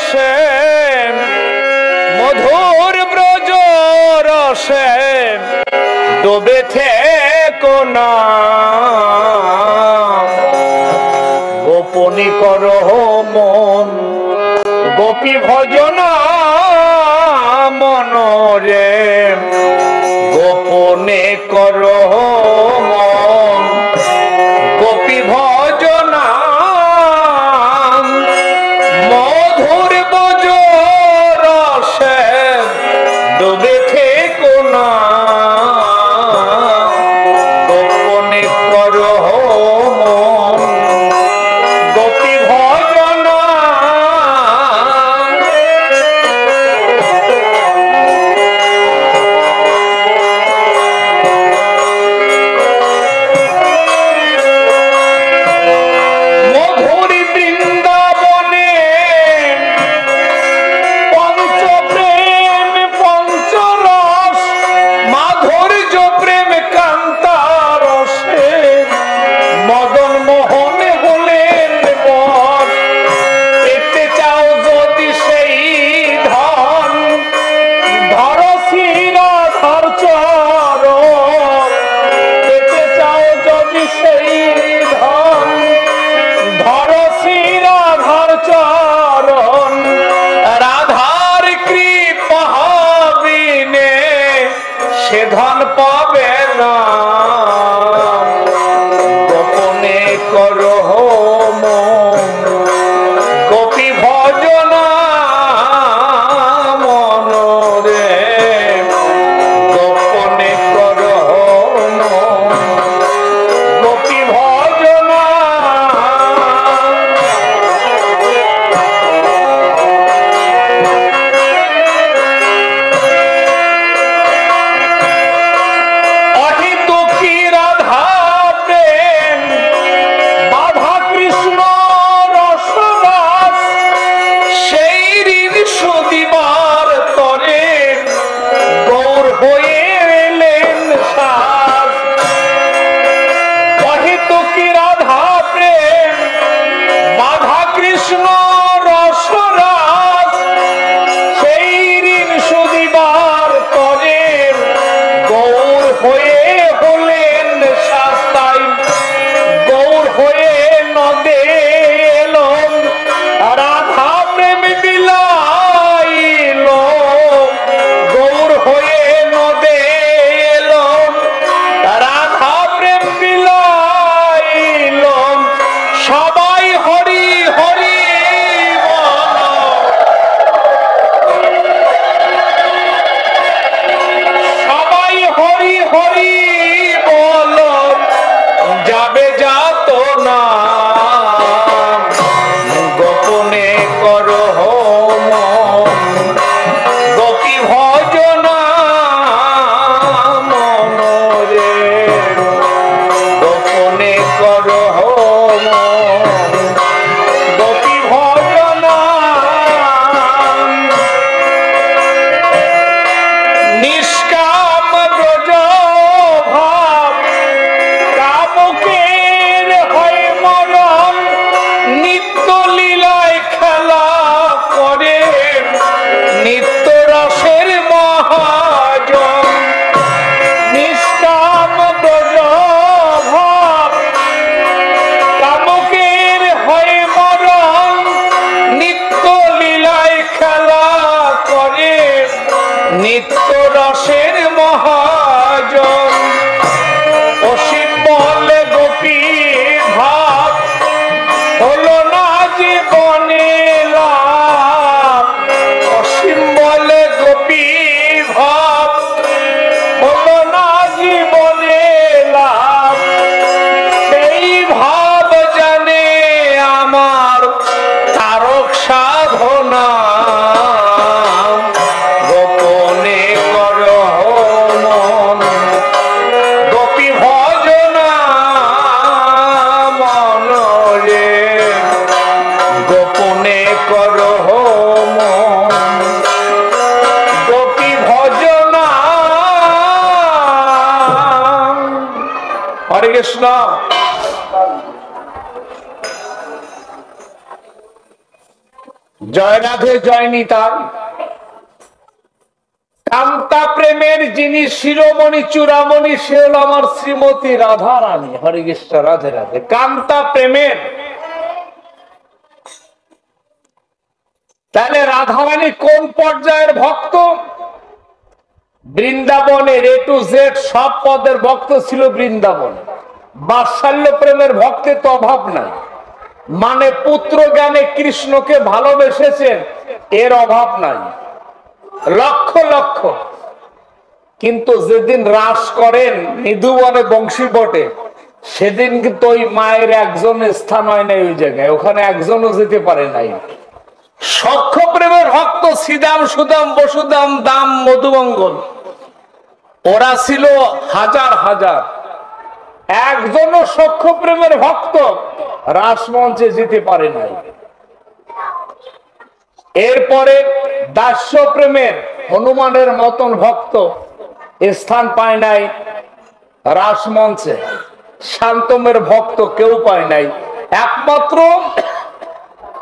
রসে মধুর ব্রজ রসে ডোবে থেকো না, গোপনী করো মন গোপী ভজনা মনরে, গোপনে করো মন গোপী ভজনা, মধুর ব্রজ রসে ডুবে থেকো না, গোপনে করো মন গোপী ভজনা। মধুরী বৃন্দাবনে পঞ্চপ্রেম পঞ্চরস, মাধুর্য প্রেম কান্তারসে মদন মোহন হলেন বর। পেতে চাও যদি সেই ধন, ধর শ্রীরাধার চরণ। পেতে চাও যদি সেই ধন, ধর শ্রীরাধার চরণ। রাধার কৃপা বিনে সে ধন পাবে না, গোপনে করো মন গোপী ভজনা মনরে, গোপনে করো মন গোপী ভজনা। অহিতুকি রাধা প্রেম বাধা কৃষ্ণ রসদাস, সেই ঋণ সুদিবার তরে গৌর হয়ে এলেন সাজ। অহিতুকি রাধা প্রেম বাধা কৃষ্ণ রসরাস, সেই ঋণ সুদিবার তরে গৌর হয়ে হলেন শাস্তাই। গৌর হয়ে নদে এলেন, রাধা প্রেম বিলাইল। গৌর হয়ে নদে এলেন, রাধা প্রেম বিলাইল। সবাই হরি হরি বল, সবাই হরি হরি বল, যাবে যাত না, গোপনে করো মন গোপী ভজনা মনরে, গোপনে করো মন গোপী ভজনা। নিষ্কাম ব্রজ ভাব কামুকের হয় মরণ, নিত্য লীলায় খেলা করে নিত্য রসের মহাজন। নিষ্কাম ব্রজ ভাব কামুকের হয় মরণ, নিত্য লীলায় খেলা করে নিত্য রসের মহাজন। অসীম বলে গোপী ভাব হলো না জীবনে লাভ, অসীম বলে গোপী ভাব হলো না জীবনে লাভ। সেই ভাব জানে আমার তারক সাধনা, গোপনে করো মন গোপী ভজনা মনরে, গোপনে করো মন গোপী ভজনা। হরে কৃষ্ণ। জয় রাধে জয় নিতাই। কান্তা প্রেমের যিনি শিরোমণি চূড়ামণি সে হল আমার শ্রীমতী রাধা রানী। হরে কৃষ্ণ, রাধে রাধে। কান্তা প্রেমের, তাহলে রাধারানী কোন পর্যায়ের ভক্ত? বৃন্দাবনের এ টু জেড সব পদের ভক্ত ছিল বৃন্দাবন। বাৎসল্য প্রেমের ভক্তের তো অভাব নাই, মানে পুত্র জ্ঞানে কৃষ্ণকে ভালোবেসেছেন এর অভাব নাই, লক্ষ লক্ষ। কিন্তু যেদিন রাস করেন নিধুবনে বংশী বটে, সেদিন কিন্তু ওই মায়ের একজনের স্থান হয় নাই ওই জায়গায়, ওখানে একজনও যেতে পারে নাই। সখ্য প্রেমের ভক্ত শ্রীদাম সুদাম বসুদাম দাম মধুমঙ্গল, ওরা ছিল হাজার হাজার, একজনও সখ্য প্রেমের ভক্ত রাসমঞ্চে যেতে পারে নাই। এরপরে দাস্য প্রেমের হনুমানের মতন ভক্ত স্থান পায় নাই রাসমঞ্চে, শান্তমের ভক্ত কেউ পায় নাই। একমাত্র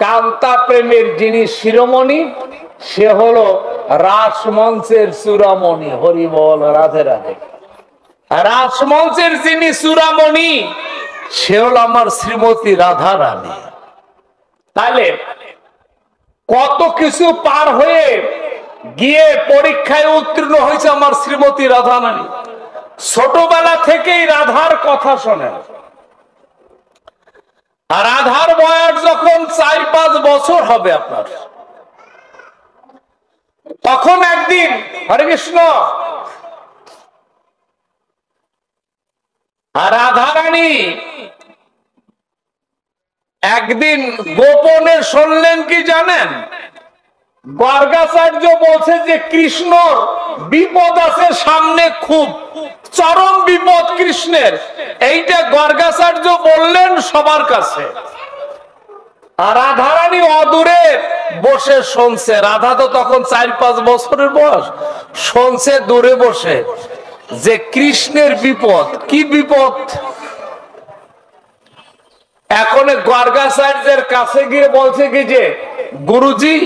কান্তা প্রেমের যিনি শিরোমণি সে হলো রাসমঞ্চের চূড়ামণি। হরি বল, রাধে রাধে। রাসমঞ্চের যিনি চূড়ামণি সে হলো আমার শ্রীমতী রাধা রানী। তাহলে কত কিছু পার হয়ে গিয়ে পরীক্ষায় উত্তীর্ণ হয়েছে আমার শ্রীমতী রাধা রানী। ছোটবেলা থেকেই রাধার কথা শোনেন। রাধার বয়স যখন 4-5 বছর হবে আপনার, তখন একদিন হরে কৃষ্ণ রাধারানী একদিন গোপনে শুনলেন কি জানেন? গর্গাচার্য বলছে যে কৃষ্ণর বিপদ আছে সামনে, খুব চরম বিপদ কৃষ্ণের। এইটা গর্গাচার্য বললেন সবার কাছে। আর রাধারানী অদূরে বসে শুনছে। রাধা তো তখন 4-5 বছরের বয়স, শুনছে দূরে বসে যে কৃষ্ণের বিপদ। কি বিপদ? এখন গর্গাচার্যের কাছে গিয়ে বলছে কি যে গুরুজি,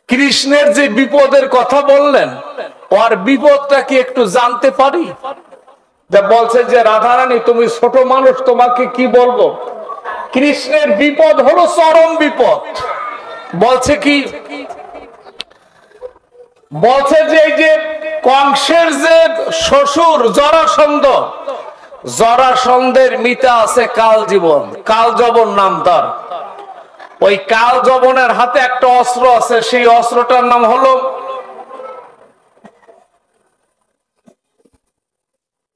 কৃষ্ণের যে বিপদের কথা বললেন ওর বিপদটা কি একটু জানতে পারি? বলছে যে রাধারানী তুমি ছোট মানুষ, তোমাকে কি বলবো, কৃষ্ণের বিপদ হলো চরম বিপদ। বলছে কি? বলছে যে এই যে কংসের যে শ্বশুর জরাসন্ধ, জরাসন্ধের মিতা আছে কাল জীবন, কাল যবন নাম তার। ওই কাল যবনের হাতে একটা অস্ত্র আছে, সেই অস্ত্রটার নাম হলো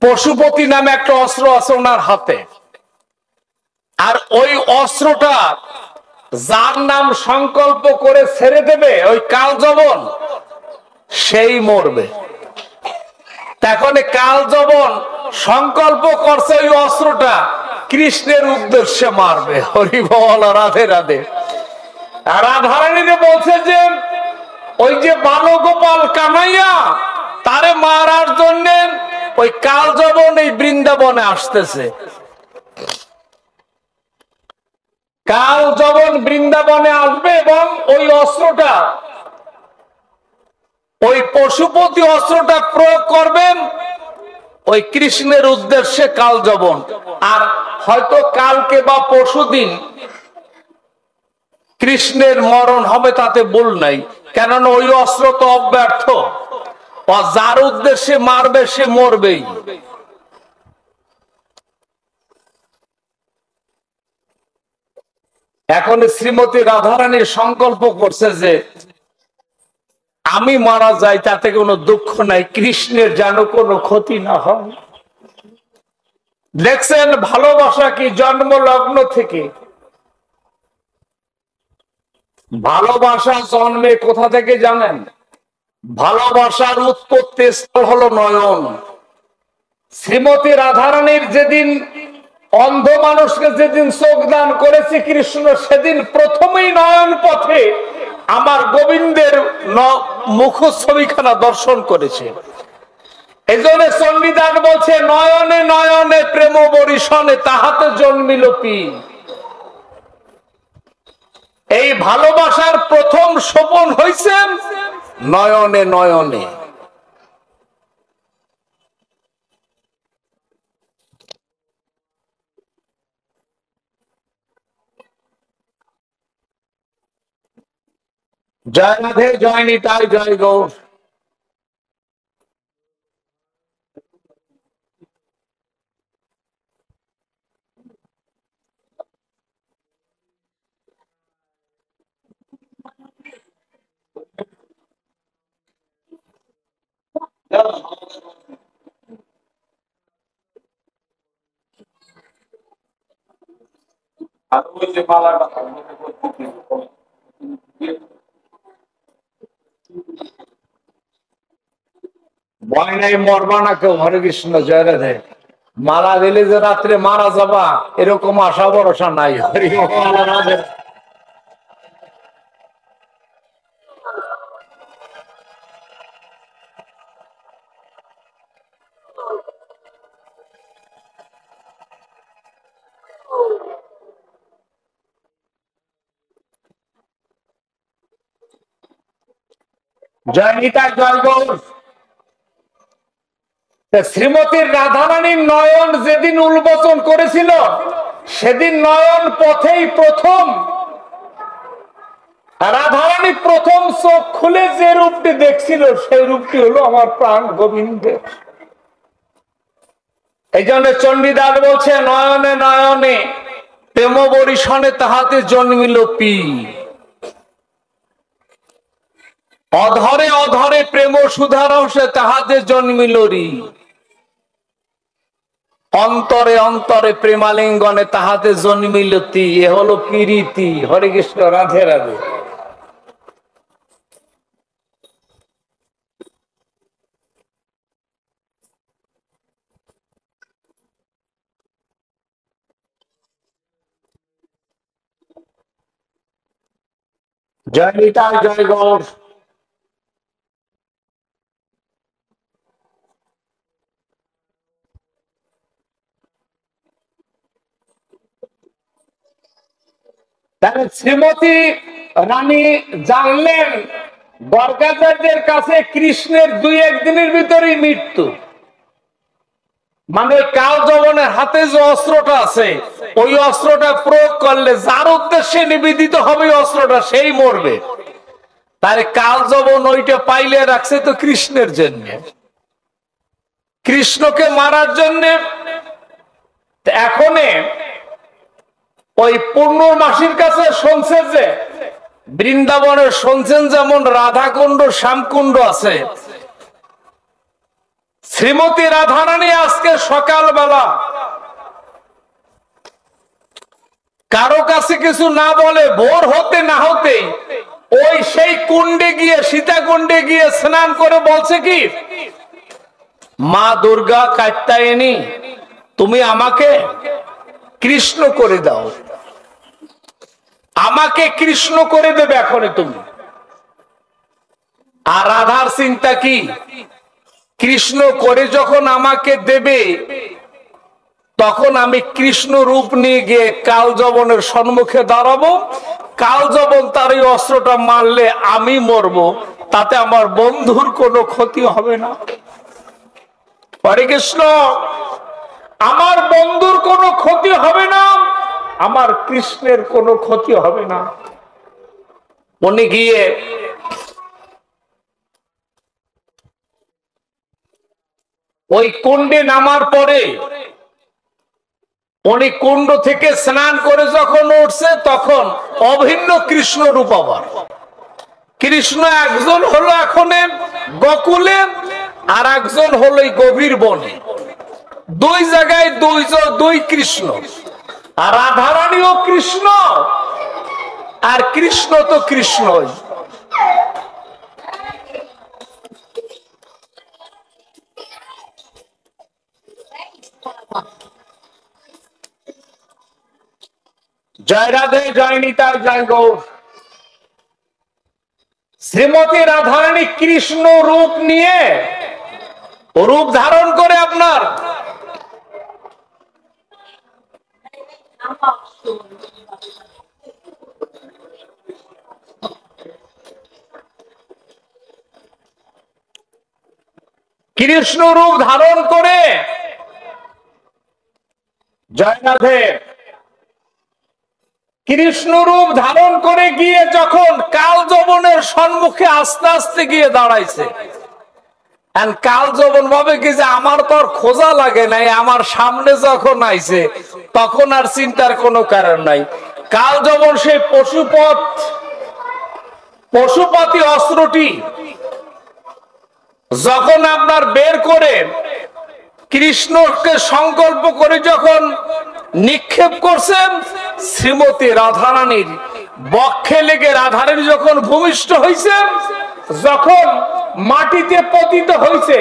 পশুপতি নামে একটা অস্ত্র আছে ওনার হাতে। আর ওই অস্ত্রটা যার নাম সংকল্প করে ছেড়ে দেবে ওই কাল যবন, সেই মরবে। তখন কাল যবন সংকল্প করছে ওই অস্ত্রটা কৃষ্ণের উদ্দেশ্যে মারবে। হরি বল, রাধে রাধে। রাধারানীরে বলছে যে ওই যে বালগোপাল কানাইয়া তারে মারার জন্য ওই কাল যবন এই বৃন্দাবনে আসতেছে। কাল যবন বৃন্দাবনে আসবে এবং ওই অস্ত্রটা, ওই পশুপতি অস্ত্রটা প্রয়োগ করবেন ওই কৃষ্ণের উদ্দেশ্যে কাল যবন। আর হয়তো কালকে বা পরশুদিন কৃষ্ণের মরণ হবে, তাতে ভুল নাই, কেননা ওই অস্ত্র তো অব্যর্থ। যার উদ্দেশ্যে মারবে সে মরবেই। এখন শ্রীমতী রাধারানীর সংকল্প করছে যে আমি মারা যাই তাতে কোনো দুঃখ নাই, কৃষ্ণের যেন কোনো ক্ষতি না হয়। দেখছেন ভালোবাসা কি জন্ম লগ্ন থেকে। ভালোবাসা জন্মে কোথা থেকে জানেন? ভালোবাসার উৎপত্তি স্থল হলো নয়ন। শ্রীমতী রাধারানীর যেদিন অন্ধ মানুষকে যেদিন চোখ দান করেছে কৃষ্ণ, সেদিন প্রথমেই নয়ন পথে আমার গোবিন্দের মুখছবিখানা দর্শন করেছে। এই জন্য চণ্ডীদাস বলছে নয়নে নয়নে প্রেম বরিশনে তাহাতে জন্মিল পি। এই ভালোবাসার প্রথম শোভন হয়েছে নয়নে নয়নে। জয় রাধে, জয় নিতাই, জয় গৌর। ভয় নাই, মরবা না কেউ। হরে কৃষ্ণ, জয় রাধে। মালা দিলে যে রাত্রে মারা যাবা এরকম আশা ভরসা নাই। হরি রাধে। জয় নিতাই, জয় গৌর। শ্রীমতীর রাধারানীর নয়ন যেদিন উন্মোচন করেছিল সেদিন নয়ন পথেই প্রথম রাধারানী প্রথম চোখ খুলে যে রূপটি দেখছিল সেই রূপটি হলো আমার প্রাণ গোবিন্দের। এই জন্য চণ্ডীদাস বলছে, নয়নে নয়নে প্রেম বরিশনে তাহাতে জন্মিল পি, অধরে অধরে প্রেম সুধারসে তাহাতে জন্মিল রি, অন্তরে অন্তরে প্রেমালিঙ্গনে তাহাতে জন্মিল তি। এ হলো প্রীতি। হরে কৃষ্ণ, রাধে রাধে। জয় নিতাই, জয় গৌর। তাহলে শ্রীমতী রানী জানলেন বরগাচার্যের কাছে কৃষ্ণের 2-1 দিনের ভিতরেই মৃত্যু। মানে কাল যবনের হাতে যে অস্ত্রটা আছে ওই অস্ত্রটা প্রয়োগ করলে যার উদ্দেশ্যে নিবেদিত হবে অস্ত্রটা সেই মরবে। তাহলে কাল যবন ওইটা পাইলে রাখছে তো কৃষ্ণের জন্য, কৃষ্ণকে মারার জন্য। এখন ওই পূর্ণর মাসির কাছে শুনছে যে বৃন্দাবনের শুনছেন যেমন রাধাকুণ্ড শ্যামকুণ্ড আছে, শ্রীমতী রাধারানী আজকে সকালবেলা কারো কাছে কিছু না বলে ভোর হতে না হতে ওই সেই কুণ্ডে গিয়ে সীতাকুণ্ডে গিয়ে স্নান করে বলছে কি, মা দুর্গা কাত্যায়নী তুমি আমাকে কৃষ্ণ করে দাও, আমাকে কৃষ্ণ করে দেবে এখনই তুমি। আর রাধার চিন্তা কি, কৃষ্ণ করে যখন আমাকে দেবে তখন আমি কৃষ্ণ রূপ নিয়ে গিয়ে কাল যবনের সম্মুখে দাঁড়াবো, কাল যবন তার এই অস্ত্রটা মারলে আমি মরবো, তাতে আমার বন্ধুর কোনো ক্ষতি হবে না। হরে কৃষ্ণ, আমার বন্ধুর কোনো ক্ষতি হবে না, আমার কৃষ্ণের কোনো ক্ষতি হবে না। উনি গিয়ে ওই কুণ্ডে নামার পরে উনি কুণ্ড থেকে স্নান করে যখন উঠছে তখন অভিন্ন কৃষ্ণ রূপ। আবার কৃষ্ণ একজন হলো এখন গোকুলে আর একজন হলো গভীর বনে, 2 জায়গায় 2 কৃষ্ণ। আর রাধারানীও কৃষ্ণ আর কৃষ্ণ তো কৃষ্ণই। জয় রাধে, জয় নিতাই, জয় গৌর। শ্রীমতী রাধারানী কৃষ্ণ রূপ নিয়ে রূপ ধারণ করে আপনার কৃষ্ণ রূপ ধারণ করে জয় রাধে কৃষ্ণ রূপ ধারণ করে গিয়ে যখন কাল যবনের সম্মুখে আস্তে আস্তে গিয়ে দাঁড়াইছে, কাল যবন ভাবে কি যে আমার তো আর খোঁজা লাগে নাই, আমার সামনে যখন আইছে তখন আর চিন্তার কোনো কারণ নাই। কাল যবন সেই পশুপতি অস্ত্রটি যখন আপনার বের করে কৃষ্ণকে সংকল্প করে যখন নিক্ষেপ করছেন, শ্রীমতী রাধারানীর বক্ষে লেগে রাধারানী যখন ভূমিষ্ঠ হয়েছে, যখন মাটিতে পতিত হয়েছে,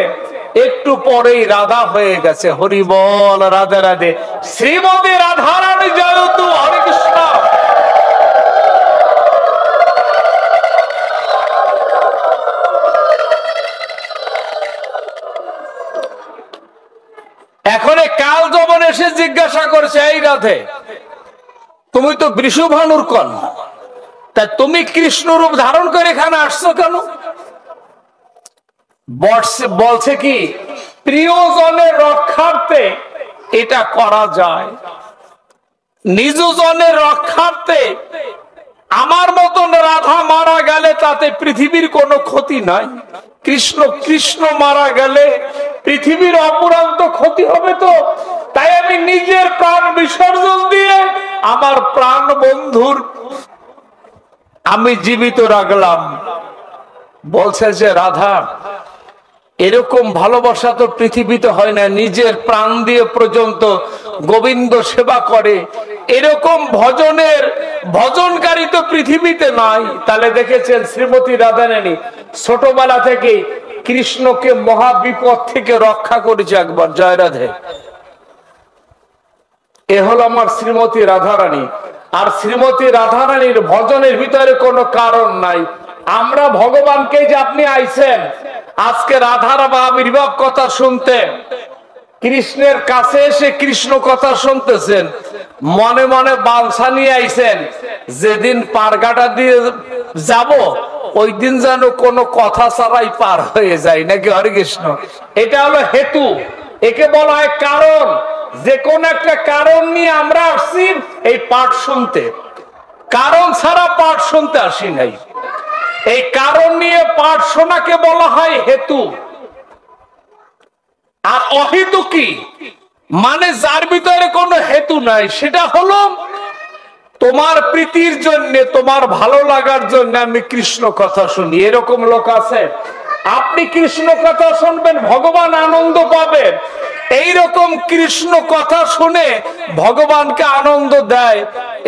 একটু পরেই রাধা হয়ে গেছে। হরি বল, রাধে রাধে, শ্রীমতী রাধারানী জয়তু, হরে কৃষ্ণ। এখন কাল যবন এসে জিজ্ঞাসা করছে, এই রাধে, তুমি তো বৃষভানুর কন্যা, তা তুমি কৃষ্ণ রূপ ধারণ করে এখানে আসছো কেন? বলছে কি, প্রিয়জনের রক্ষার্থে এটা করা যায়, নিজজনের রক্ষার্থে আমার মতন রাধা মারা গেলে তাতে পৃথিবীর কোনো ক্ষতি নাই। কৃষ্ণ মারা গেলে পৃথিবীর অপুরান্ত ক্ষতি হবে, তো তাই আমি নিজের প্রাণ বিসর্জন দিয়ে আমার প্রাণ বন্ধুর আমি জীবিত রাখলাম। বলছে যে রাধা, এরকম ভালোবাসা তো পৃথিবীতে হয় না, নিজের প্রাণ দিয়ে পর্যন্ত গোবিন্দ সেবা করে, এরকম ভজনকারী তো পৃথিবীতে নাই। তাহলে দেখেছেন শ্রীমতী রাধারানী ছোটবেলা থেকে কৃষ্ণকে মহাবিপদ থেকে রক্ষা করেছে একবার। জয় রাধে। এ হলো আমার শ্রীমতী রাধারানী। আর শ্রীমতী রাধারানীর ভজনের ভিতরে কোনো কারণ নাই। আমরা ভগবানকে যে আপনি আইছেন আজকে রাধার আবির্ভাব কথা শুনতে, কৃষ্ণের কাছে এসে কৃষ্ণ কথা শুনতেছেন, মনে মনে বালসা নিয়ে আইছেন, যেদিন পারগাটা দিয়ে যাব ওই দিন যেন কোনো কথা ছাড়াই পার হয়ে যায় নাকি। হরে কৃষ্ণ। এটা হলো হেতু, একে বলা হয় কারণ। যে কোন একটা কারণ নিয়ে আমরা আসছি এই পাঠ শুনতে, কারণ ছাড়া পাঠ শুনতে আসি নাই। এই কারণ নিয়ে পাঠ শোনাকে বলা হয় হেতু। আর অহেতু কি মানে যার ভিতরে কোনো হেতু নাই, সেটা হলো তোমার প্রীতির জন্য, তোমার ভালো লাগার জন্য আমি কৃষ্ণ কথা শুনি। এরকম লোক আছে, আপনি কৃষ্ণ কথা শুনবেন, ভগবান আনন্দ পাবেন। এইরকম কৃষ্ণ কথা শুনে ভগবানকে আনন্দ দেয়,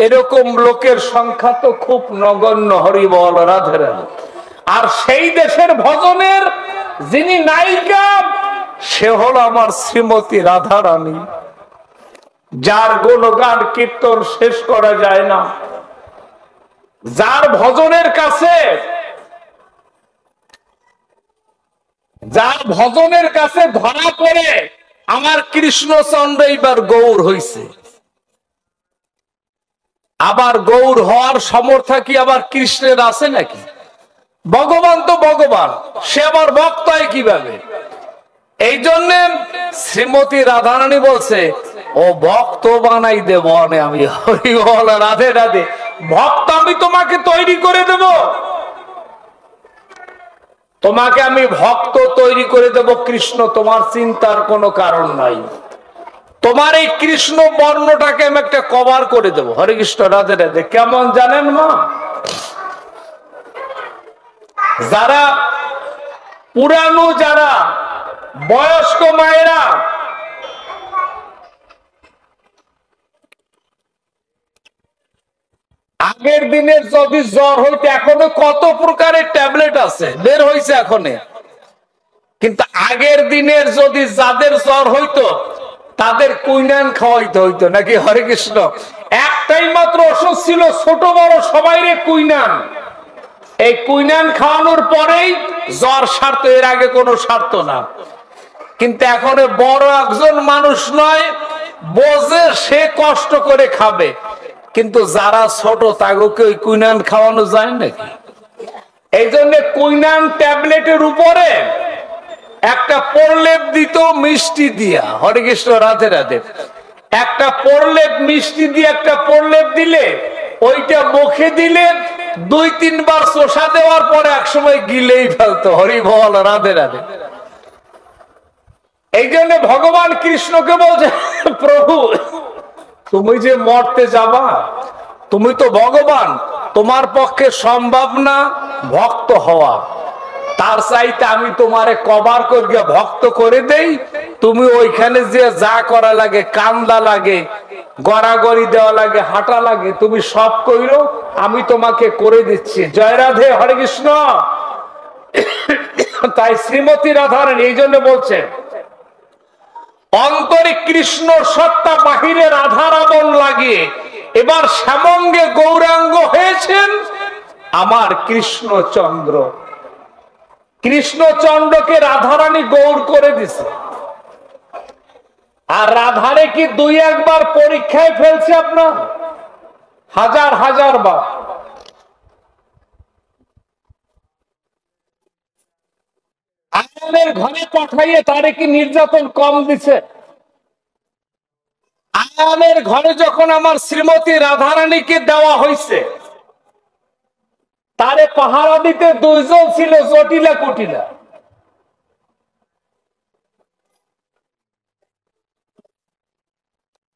এরকম লোকের সংখ্যা তো খুব নগণ্য। হরি বল, রাধে রাধে। আর সেই দেশের ভজনের যিনি নায়িকা, সে হলো আমার শ্রীমতী রাধারানী, যার গুণগান কীর্তন শেষ করা যায় না, যার ভজনের কাছে ধরা পড়ে আমার কৃষ্ণচন্দ্র এইবার গৌর হইছে। আবার গৌর হওয়ার সমর্থা কি আবার কৃষ্ণের আছে নাকি? ভগবান তো ভগবান, সে আবার ভক্ত হয় কিভাবে? এই জন্য শ্রীমতী রাধারানী বলছে, ও ভক্ত বানাই দেব আমি। হরি বল, রাধে রাধে। ভক্ত আমি তোমাকে তৈরি করে দেব, তোমাকে আমি ভক্ত তৈরি করে দেব কৃষ্ণ, তোমার চিন্তার কোনো কারণ নাই। তোমার এই কৃষ্ণ বর্ণটাকে আমি একটা কভার করে দেব। হরে কৃষ্ণ, রাধে রাধে। কেমন জানেন মা? যারা পুরানো, যারা বয়স্ক মায়েরা আগের দিনের যদি জ্বর হইতে, এখনো কত প্রকারের ট্যাবলেট আছে বের হয়েছে এখনো, কিন্তু আগের দিনের যদি যাদের জ্বর হইতো তাদের কুইনান খাওয়াইতে হইতো নাকি। হরে কৃষ্ণ। একটাই মাত্র ওষুধ ছিল, ছোট বড় সবাইরে কুইনান। এই কুইনান খাওয়ানোর পরেই জ্বর সারতো, এর আগে কোনো সারতো না। কিন্তু এখন বড় একজন মানুষ নয়, বোঝে, সে কষ্ট করে খাবে, কিন্তু যারা ছোট তাকে ওই কুইনান খাওয়ানো যায় নাকি? এই জন্য কুইনান ট্যাবলেটের উপরে একটা প্রলেপ দিত মিষ্টি দিয়া, হরে কৃষ্ণ রাধে রাধে। একটা প্রলেপ মিষ্টি দিয়ে একটা প্রলেপ দিলে ওইটা মুখে দিলে 2-3 বার চোষা দেওয়ার পরে একসময় গিলেই ফেলতো। হরি বল, রাধে রাধে। এই জন্য ভগবান কৃষ্ণকে বলছে, প্রভু তুমি যে মরতে যাবা, তুমি তো ভগবান, তোমার পক্ষে সম্ভব না ভক্ত হওয়া, তার চাইতে আমি তোমারে কভার করিয়া ভক্ত করে দেই, তুমি ওইখানে যে যা করা লাগে, কান্দা লাগে, গড়াগড়ি দেওয়া লাগে, হাঁটা লাগে, তুমি সব কইরো, আমি তোমাকে করে দিচ্ছি। জয় রাধে, হরে কৃষ্ণ। তাই শ্রীমতী রাধারানী এই জন্য বলছে, অন্তরে কৃষ্ণ সত্তা, বাহিরে রাধা রাবণ লাগিয়ে এবার শ্যামঙ্গে গৌরাঙ্গ হয়েছেন আমার কৃষ্ণচন্দ্র। কৃষ্ণচন্দ্রকে রাধারানী গৌর করে দিছে। আর রাধারে কি 2-1 বার পরীক্ষায় ফেলছে আপনার? হাজার হাজার বার। আয়ানের ঘরে পাঠাইয়ে তারে কি নির্যাতন কম দিছে? আয়ানের ঘরে যখন আমার শ্রীমতী রাধারানীকে দেওয়া হয়েছে, তারে পাহারা দিতে 2 জন ছিল, জটিলা কুটিলা।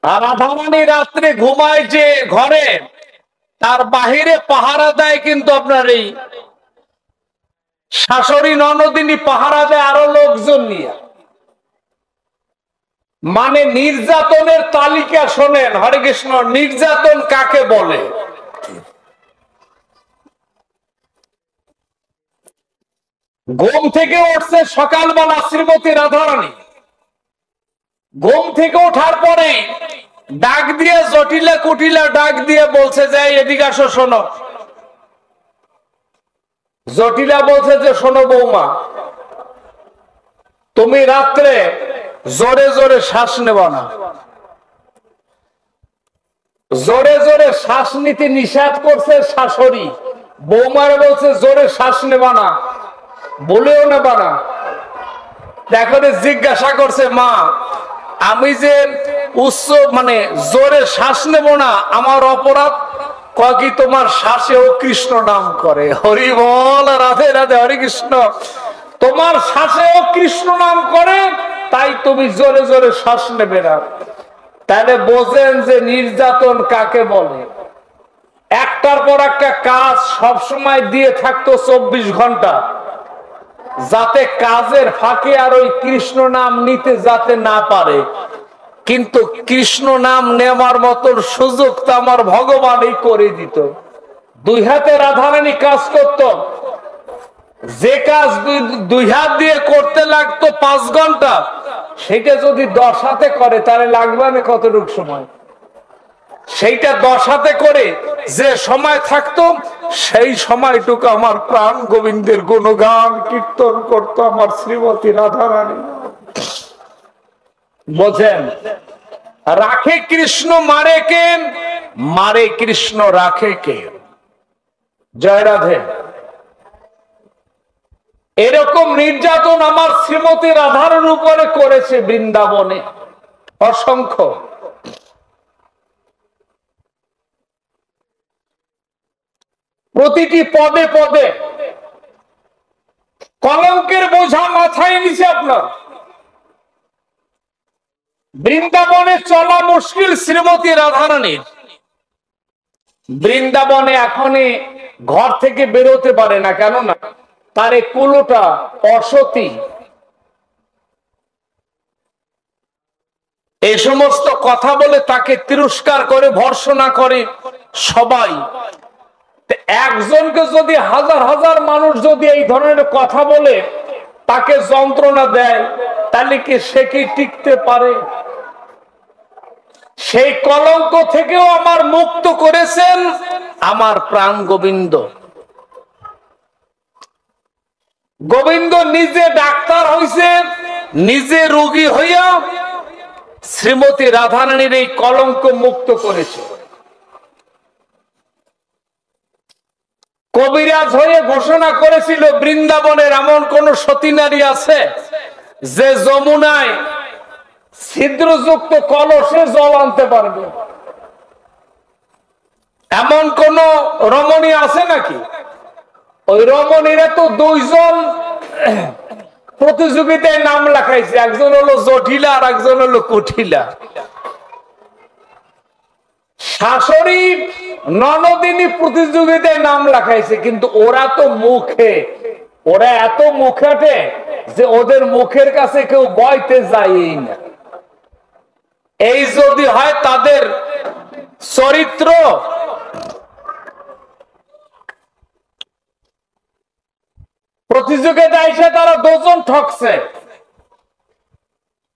আর রাধারানী রাত্রে ঘুমায় যে ঘরে, তার বাহিরে পাহারা দেয় কিন্তু আপনার এই শাশুড়ি ননদিনী পাহারা দেয় আরো লোকজন নিয়ে। মানে নির্যাতনের তালিকা শোনেন, হরে কৃষ্ণ। নির্যাতন কাকে বলে? ঘুম থেকে উঠছে সকালবেলা শ্রীমতী রাধারানী, ঘুম থেকে ওঠার পরে ডাক দিয়ে, জটিলা কুটিলা ডাক দিয়ে বলছে যে এদিকে আসো, শোনো। জটিলা বলছে যে শোনো বৌমা, তুমি রাত্রে জোরে জোরে শ্বাস নেব না। জোরে জোরে শ্বাস নিতে নিষেধ করছে শাশুড়ি। বৌমার বলছে জোরে শ্বাস নেবা না, বলেও নেবা না। এখন জিজ্ঞাসা করছে, মা আমি যে উচ্চ মানে জোরে শ্বাস নেব না, আমার অপরাধ? কি তোমার শ্বাসেও কৃষ্ণ নাম করে? হরি বল, রাধে রাধে, হরে কৃষ্ণ। তোমার শ্বাসেও কৃষ্ণ নাম করে, তাই তুমি জোরে জোরে শ্বাস নেবে না। তাহলে বোঝেন যে নির্যাতন কাকে বলে। একটার পর একটা কাজ সবসময় দিয়ে থাকতো 24 ঘন্টা, যাতে কাজের ফাঁকে আর ওই কৃষ্ণ নাম নিতে যাতে না পারে। কিন্তু কৃষ্ণ নাম নেওয়ার মতো সুযোগ তো আমার ভগবানই করে দিত। 2 হাতে রাধারানী কাজ করত। যে কাজ 2 হাত দিয়ে করতে লাগতো 5 ঘন্টা, সেটা যদি 10 হাতে করে তাহলে লাগবে না কতটুকু সময়? সেইটা 10 হাতে করে যে সময় থাকতো, সেই সময়টুকু আমার প্রাণ গোবিন্দের গুণগান কীর্তন করতো আমার শ্রীমতী রাধারানী। বোঝেন? রাখে কৃষ্ণ, মারে কে? মারে কৃষ্ণ, রাখে কে? জয় রাধে। এরকম নির্যাতন আমার শ্রীমতী রাধার উপরে করেছে বৃন্দাবনে অসংখ্য। প্রতিটি পদে পদে কলঙ্কের বোঝা মাথায় নিছে আপনার। বৃন্দাবনে চলা মুশকিল শ্রীমতী রাধারানীর। বৃন্দাবনে এখনই ঘর থেকে বেরোতে পারে না, কেন না তার কুলোটা অসতী। এই সমস্ত কথা বলে তাকে তিরস্কার করে, ভর্ৎসনা করে সবাই। একজনকে যদি হাজার হাজার মানুষ যদি এই ধরনের কথা বলে তাকে যন্ত্রণা দেয়, তাহলে কি সে কি টিকতে পারে? সেই কলঙ্ক থেকেও আমার মুক্ত করেছেন আমার প্রাণ গোবিন্দ। গোবিন্দ নিজে ডাক্তার হইছে, নিজে রোগী হইয়া শ্রীমতী রাধারানীর এই কলঙ্ক মুক্ত করেছে। কবিরাজ হয়ে ঘোষণা করেছিল, বৃন্দাবনের এমন কোন সতী নারী আছে যে যমুনায় ছিদ্রযুক্ত কলসে জল আনতে পারবে এমন কোন রমণী আছে নাকি? ওই রমণীরা তো দুইজন প্রতিযোগিতায় নাম লেখাইছে, একজন হলো জটিলা আর একজন হলো কুঠিলা। শাশুড়ি ননদিনী প্রতিযোগিতায় নাম লেখাইছে, কিন্তু ওরা তো মুখে, ওরা এত মুখাটে যে ওদের মুখের কাছে কেউ বইতে যায়ই না। এই যদি হয় তাদের চরিত্র, প্রতিযোগিতা এসে তারা দুজন ঠকছে,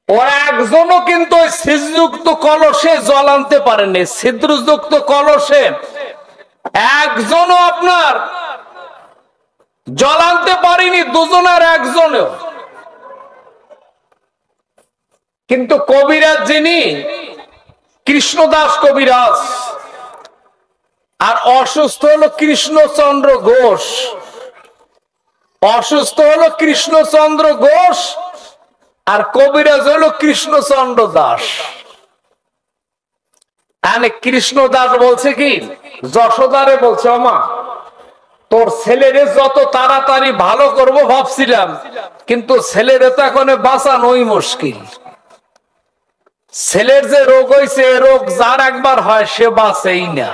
ওরা একজনও কিন্তু ওই ছিদ্রযুক্ত কলসে জল আনতে পারেনি। ছিদ্রযুক্ত কলসে একজনও আপনার জল আনতে পারেনি, দুজনের একজনও। কিন্তু কবিরাজ যিনি কৃষ্ণদাস কবিরাজ, আর অসুস্থ হলো কৃষ্ণচন্দ্র ঘোষ, অসুস্থ হলো কৃষ্ণচন্দ্র ঘোষ, আর কবিরাজ হলো কৃষ্ণচন্দ্র দাস। কৃষ্ণ দাস বলছে কি, যশোদারে বলছে, মা তোর ছেলেরে যত তাড়াতাড়ি ভালো করব ভাবছিলাম, কিন্তু ছেলেরে তো এখন বাঁচানোই মুশকিল। ছেলের যে রোগ হয়েছে, রোগ যার একবার হয় সে বাঁচেই না।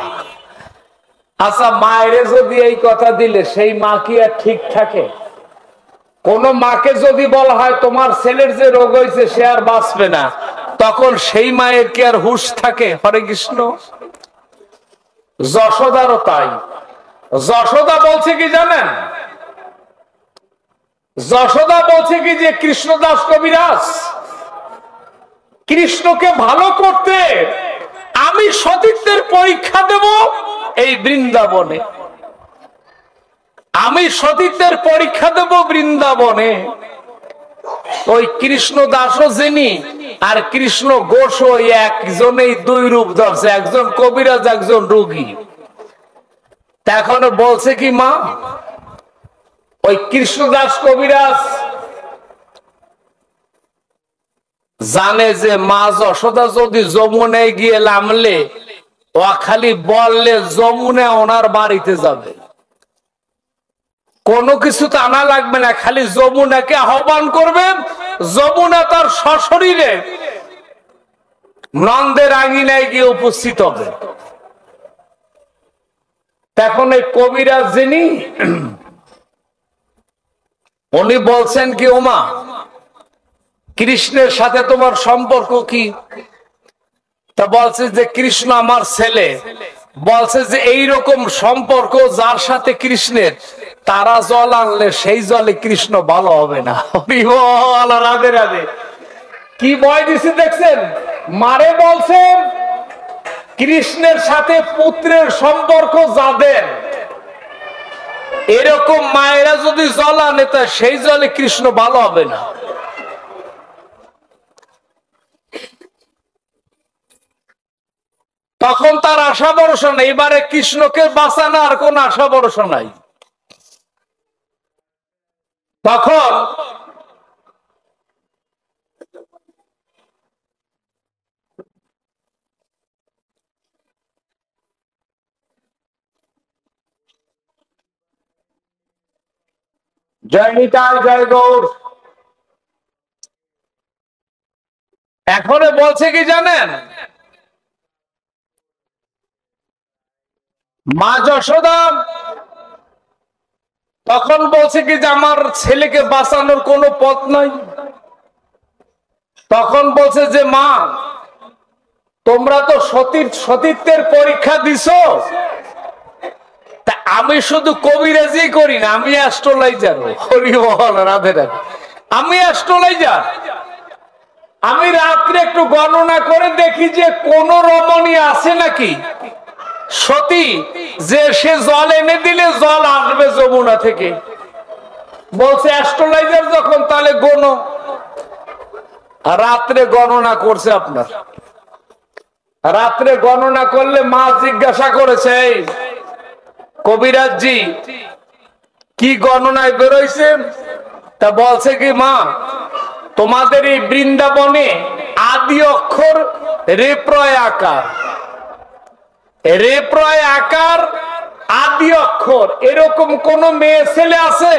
আচ্ছা, মায়ের যদি এই কথা দিলে সেই মা কি আর ঠিক থাকে? কোন মাকে যদি বলা হয় তোমার ছেলের যে রোগ হয়েছে সে আর বাঁচবে না, তখন সেই মায়ের কি আর হুঁশ থাকে? হরে কৃষ্ণ। যশোদারও তাই। যশোদা বলছে কি জানেন? যশোদা বলছে কি যে কৃষ্ণদাস কবিরাজ, কৃষ্ণকে ভালো করতে আমি সতীত্বের পরীক্ষা দেব এই বৃন্দাবনে, আমি সতীত্বের পরীক্ষা দেব বৃন্দাবনে। ওই কৃষ্ণ দাসও যিনি আর কৃষ্ণ ঘোষ একজনেই দুই রূপ ধরছে, একজন কবিরাজ একজন রোগী। এখন বলছে কি, মা ওই কৃষ্ণদাস কবিরাজ জানে যে মা যশোদা যদি যমুনায় গিয়ে নামলে, ও খালি বললে যমুনা ওনার বাড়িতে যাবে, কোনো কিছু তো আনা লাগবে না, খালি যমুনাকে আহ্বান করবে, যমুনা তার সশরীরে নন্দের আঙিনায় গিয়ে উপস্থিত হবে। তখন এই কবিরাজ যিনি, উনি বলছেন কি, ওমা কৃষ্ণের সাথে তোমার সম্পর্ক কি? তা বলছে যে কৃষ্ণ আমার ছেলে। বলছে যে এইরকম সম্পর্ক যার সাথে কৃষ্ণের, তারা জল আনলে সেই জলে কৃষ্ণ ভালো হবে না। রাধে রাধে। কি ভয় দিছে দেখছেন? মারে বলছেন কৃষ্ণের সাথে পুত্রের সম্পর্ক যাদের, এরকম মায়েরা যদি জল আনে তা সেই জলে কৃষ্ণ ভালো হবে না। তখন তার আশা ভরসা নেই, এবারে কৃষ্ণকে বাঁচানো আর কোন আশা ভরসা নাই। তখন জয় নিতাই জয় গৌর। এখন বলছে কি জানেন, মা যশোদা তখন বলছে কি যে আমার ছেলেকে বাঁচানোর কোনো পথ নাই। তখন বলছে যে মা তোমরা তো সতীত্বের পরীক্ষা দিছো, তা আমি শুধু কবিরাজি করি না, আমি অ্যাস্ট্রোলজার। হরি বল, রাধে রাধে। আমি অ্যাস্ট্রোলজার। আমি রাত্রে একটু গণনা করে দেখি যে কোন রমণী আছে নাকি সতী, যে সে জল এনে দিলে জল আসবে যমুনা থেকে। বলছে অ্যাস্ট্রোলজার যখন, তাহলে গণ। রাত্রে গণনা করছে আপনার। রাত্রে গণনা করলে মা জিজ্ঞাসা করেছে, কবিরাজজি কি গণনায় বেরোইছে? তা বলছে কি, মা তোমাদের এই বৃন্দাবনে আদি অক্ষর রেপ্রয় আকার, রেপ্রয় আকার আদি অক্ষর, এরকম কোন মেয়ে ছেলে আছে?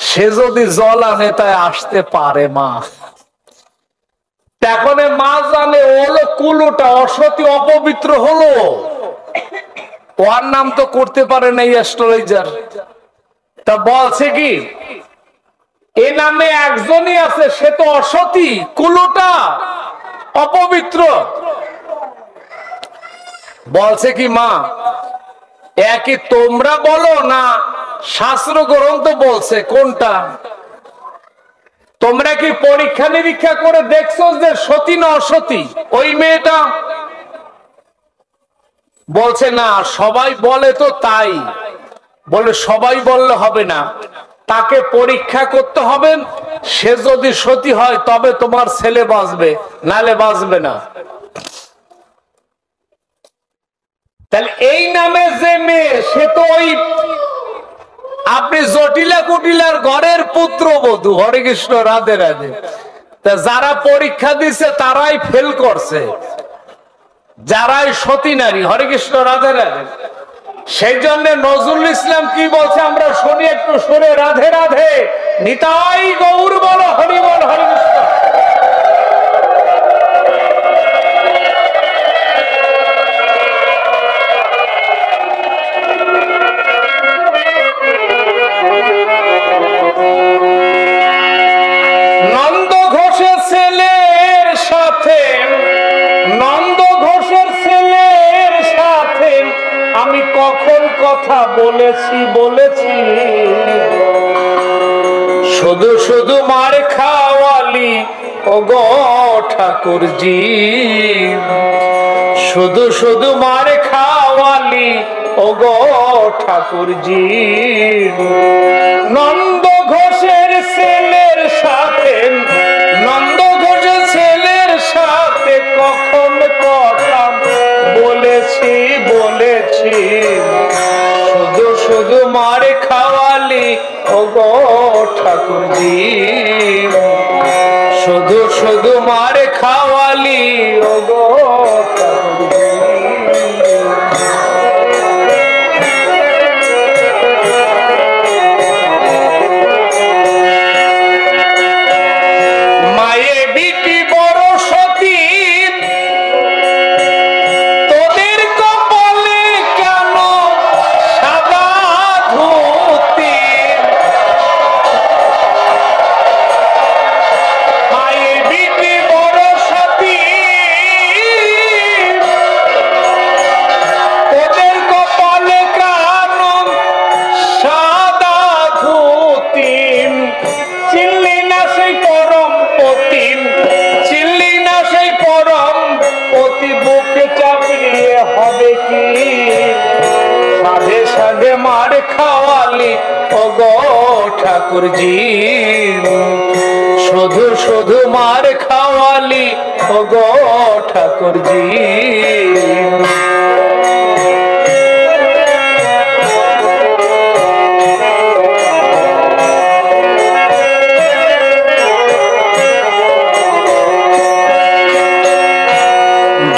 সে যদি জল আনে তাই আসতে পারে মা। এখন মা জানে হলো কুলোটা অসতী অপবিত্র হলো, ওর নাম তো করতে পারে না অ্যাস্ট্রোলজার। তা বলছে কি এ নামে একজনই আছে, সে তো অসতী, কুলোটা অপবিত্র। বলছে কি মা একই তোমরা বলো না শাস্ত্র গ্রন্থ বলছে, কোনটা? তোমরা কি পরীক্ষা নিরীক্ষা করে দেখছো যে সতী না অসতী ওই মেয়েটা? বলছে না, সবাই বলে তো তাই। বলে সবাই বললে হবে না, তাকে পরীক্ষা করতে হবে, সে যদি সতী হয় তবে তোমার ছেলে বাঁচবে, নালে বাঁচবে না। তাহলে এই নামে যে মেয়ে, সে তো ওই আপনি জটিলা কুটিলার ঘরের পুত্রবধূ। হরে কৃষ্ণ, রাধে রাধে। তা যারা পরীক্ষা দিছে তারাই ফেল করছে, যারাই সতী নারী। হরে কৃষ্ণ, রাধে রাধে। সেই জন্য নজরুল ইসলাম কি বলছে আমরা শুনি একটু শুনে, রাধে রাধে নিতাই গৌর বল, হরি বল, হরে কৃষ্ণ। নন্দ ঘোষের ছেলের সাথে, নন্দ ঘোষের ছেলের সাথে আমি কখন কথা বলেছি বলেছি, শুধু শুধু মার খাওয়ালি ও গো ঠাকুরজি, শুধু শুধু মার খাওয়ালি ও গো ঠাকুরজি। নন্দ ঘোষের ছেলের সাথে, নন্দ ঘোষের ছেলের সাথে কখন কথা বলেছি বলেছি, শুধু শুধু মার খাওয়ালি ও গো ঠাকুরজি, শুধু শুধু মার খাওয়ালি ও গো ঠাকুরজি। মার খাওয়ালি ও গো ঠাকুরজি, শুধু শুধু মার খাওয়ালি ও গো ঠাকুরজি।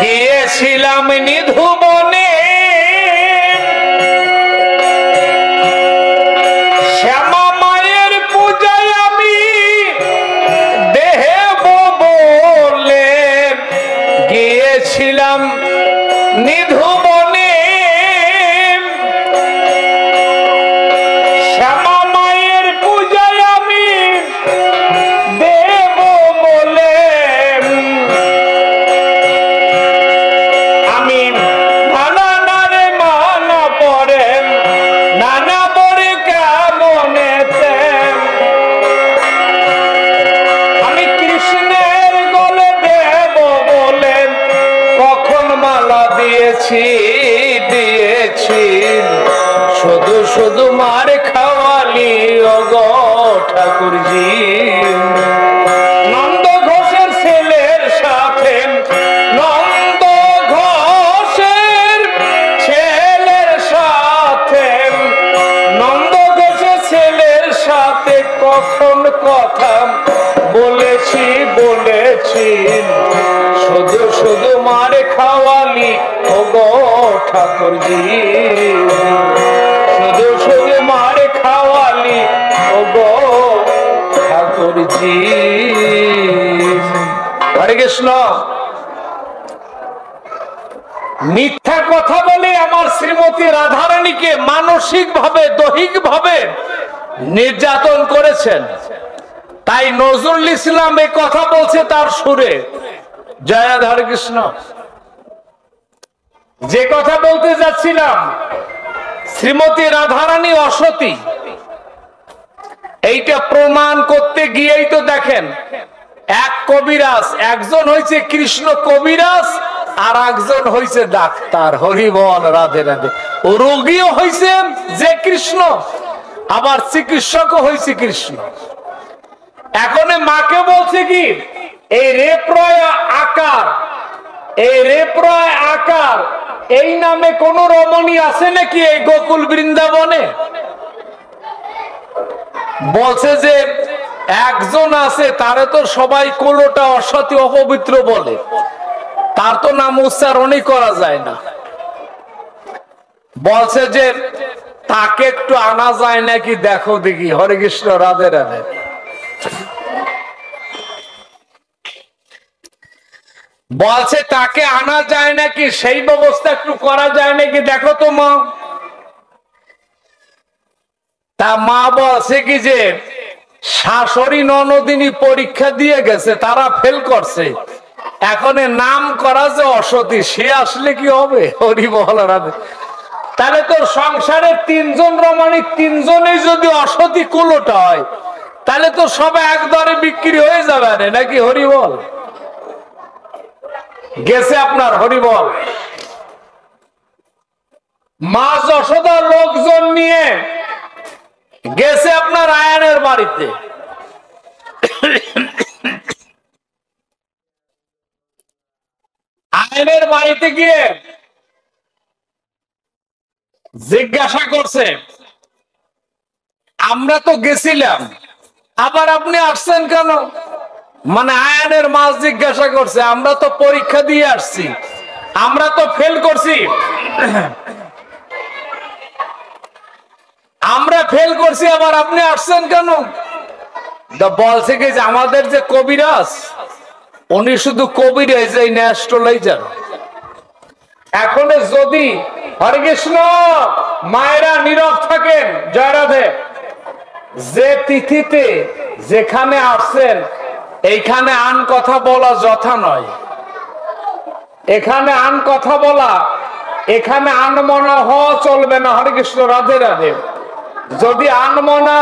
গিয়েছিলাম নিধুবনে, ছিলাম নিধুবনে, শ্যামা মায়ের পূজায় আমি দেব বলে, আমি নানা নারে মানা পড়ে, নানা পড়ে কেমনেতে, আমি কৃষ্ণের গলে দেব বলে কখন মালা দিয়েছি দিয়েছি, শুধু শুধু মার খাওয়ালি ও গো ঠাকুরজি। নন্দ ঘোষের ছেলের সাথে, নন্দ ঘোষের ছেলের সাথে, নন্দ ঘোষের ছেলের সাথে অসীম, শুধু শুধু মারে খাওয়ালি ও গো ঠাকুরজি, শুধু শুধু মারে খাওয়ালি ও গো ঠাকুরজি। হরে কৃষ্ণ। মিথ্যা কথা বলে আমার শ্রীমতী রাধারানীকে মানসিক ভাবে দৈহিক ভাবে নির্যাতন করেছেন। তাই নজরুল ইসলাম এই কথা বলছে তার সুরে। জয় রাধা, হরে কৃষ্ণ। যে কথা বলতে যাচ্ছিলাম, শ্রীমতী রাধারানী অসতী, এইটা প্রমাণ করতে গিয়েই তো দেখেন এক কবিরাজ, একজন হয়েছে কৃষ্ণ কবিরাজ আর একজন হয়েছে ডাক্তার। হরি বল, রাধে রাধে। রোগীও হয়েছে যে কৃষ্ণ, আবার চিকিৎসকও হয়েছে কৃষ্ণ। এখন মাকে বলছে কি, এই রেপ্রয় আকার, এই রেপ্রয় আকার এই নামে কোন রমণী আছে নাকি এই গোকুল বৃন্দাবনে? বলছে যে একজন আছে, তারে তো সবাই কোলোটা অসতী অপবিত্র বলে, তার তো নাম উচ্চারণই করা যায় না। বলছে যে তাকে একটু আনা যায় নাকি, দেখো দেখি। হরে কৃষ্ণ, রাধে রাধে। বলছে তাকে আনা যায় নাকি, সেই ব্যবস্থা একটু করা যায় নাকি, দেখো তো মা। তা মা বলছে কি যে শাশুড়ি ননদিনী পরীক্ষা দিয়ে গেছে, তারা ফেল করছে, এখন নাম করা যে অসতী, সে আসলে কি হবে? হরি বল, রাধে। তাহলে তোর সংসারে তিনজন রমণী, তিনজনেই যদি অসতী কুলোটা হয়, তাহলে তো সবাই এক দরে বিক্রি হয়ে যাবে নাকি? হরি বল। গেছে আপনার, হরি বল। মা যশোদার লোকজন নিয়ে গেছে আপনার আয়নের বাড়িতে। আয়নের বাড়িতে গিয়ে জিজ্ঞাসা করছে, আমরা তো গেছিলাম, আবার আপনি আসছেন কেন? মানে আয়নের মা জিজ্ঞাসা করছে, আমরা তো পরীক্ষা দিয়ে আসছি, আমরা তো ফেল করছি, আমরা ফেল করছি, আবার আপনি আসছেন কেন? বলছে কি যে আমাদের যে কবিরাজ, উনি শুধু কবিরাজ, এই অ্যাস্ট্রোলজার। এখন যদি, হরে কৃষ্ণ, মায়েরা নীরব থাকেন, জয় রাধে। যে তিথিতে যেখানে আসছেন এইখানে আন কথা বলা যথা নয়। এখানে আন কথা বলা, এখানে আনমনা হওয়া চলবে না। হরে কৃষ্ণ, রাধে রাধে। যদি আনমনা,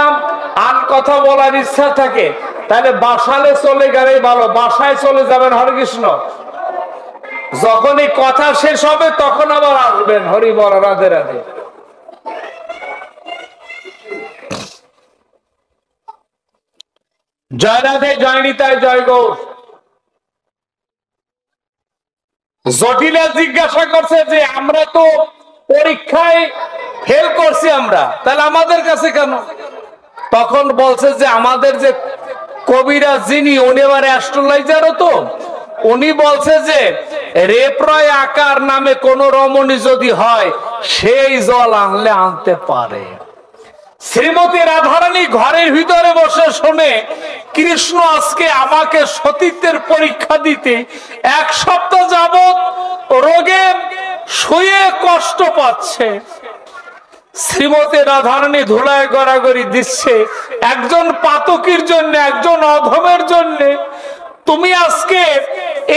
আন কথা বলার ইচ্ছা থাকে, তাহলে বাসালে চলে গেলেই ভালো, বাসায় চলে যাবেন। হরে কৃষ্ণ। যখন এই কথা শেষ হবে তখন আবার আসবেন। হরি বল, রাধে রাধে। জয় রাধে, জয় নিতাই, জয় গৌর। জটিলা জিজ্ঞাসা করছে যে আমরা তো পরীক্ষায় ফেল করছি, আমরা তাহলে আমাদের কাছে কেন? তখন বলছে যে আমাদের যে কবিরাজ যিনি, উনি এবার অ্যাস্ট্রোলজারও তো, উনি বলছে যে রেপ্রয় আকার নামে কোন রমণী যদি হয়, সেই জল আনলে আনতে পারে। শ্রীমতী রাধারানী ঘরের ভিতরে বসে শোনে কৃষ্ণ আজকে আমাকে সতীত্বের পরীক্ষা দিতে 1 সপ্তাহ যাবত রোগে শুয়ে কষ্ট পাচ্ছে। শ্রীমতী রাধারানী ধুলায় গড়াগড়ি দিচ্ছে, একজন পাতকীর জন্য, একজন অধমের জন্য তুমি আজকে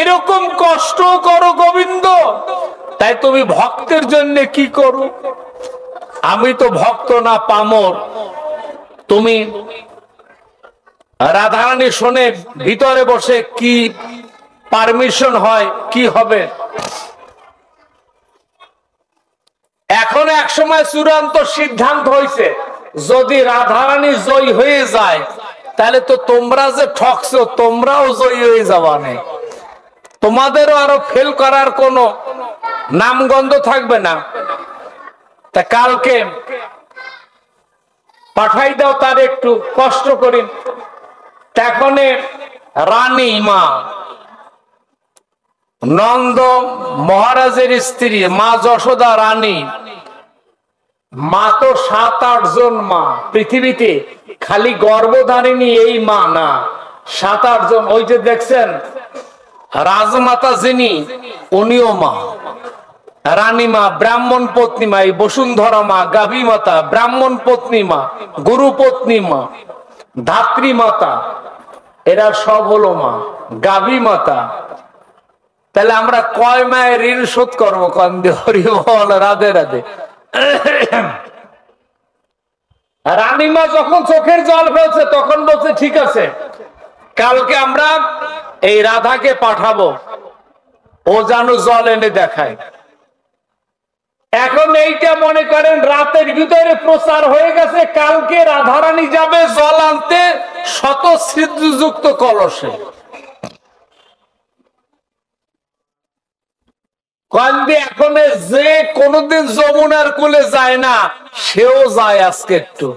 এরকম কষ্ট করো গোবিন্দ, তাই তুমি ভক্তের জন্য কি করো? আমি তো ভক্ত না, পামর। তুমি রাধারানী শুনে ভিতরে বসে কি পারমিশন হয়, কি হবে। এখন এক সময় চূড়ান্ত সিদ্ধান্ত হয়েছে, যদি রাধারানী জয়ী হয়ে যায়, তাহলে তো তোমরা যে ঠকছো, তোমরাও জয়ী হয়ে যাবা না, তোমাদেরও আরো ফেল করার কোনো নামগন্ধ থাকবে না। তা কালকে পাঠাই দাও, তার একটু কষ্ট করি। তখন রানী মা নন্দ মহারাজের স্ত্রী মা যশোদা রানী, মা তো 7-8 জন মা পৃথিবীতে, খালি গর্ভধারিণী এই মা না, 7-8 জন। ওই যে দেখছেন রাজমাতা যিনি, উনিও মা, রানী মা, ব্রাহ্মণ পত্নী মা, বসুন্ধরা মা, গাভী মাতা, ব্রাহ্মণ পত্নী মা, গুরু পত্নী মা, ধাত্রী মাতা, এরা সব হলো মা, গাভী মাতা। তাহলে আমরা কয় মায়ের ঋণ শোধ করবো? কন্দে হরি বল, রাধে রাধে। রানীমা যখন চোখের জল ফেলছে তখন বলছে ঠিক আছে, কালকে আমরা এই রাধাকে পাঠাবো, ও যেন জল এনে দেখায়। এখন এইটা মনে করেন রাতের ভিতরে প্রচার হয়ে গেছে, কালকে রাধারানী যাবে জল আনতে শত ছিদ্রযুক্ত কলসে। কান্দে এখন যে কোনদিন যমুনার কুলে যায় না, সেও যায় আজকে একটু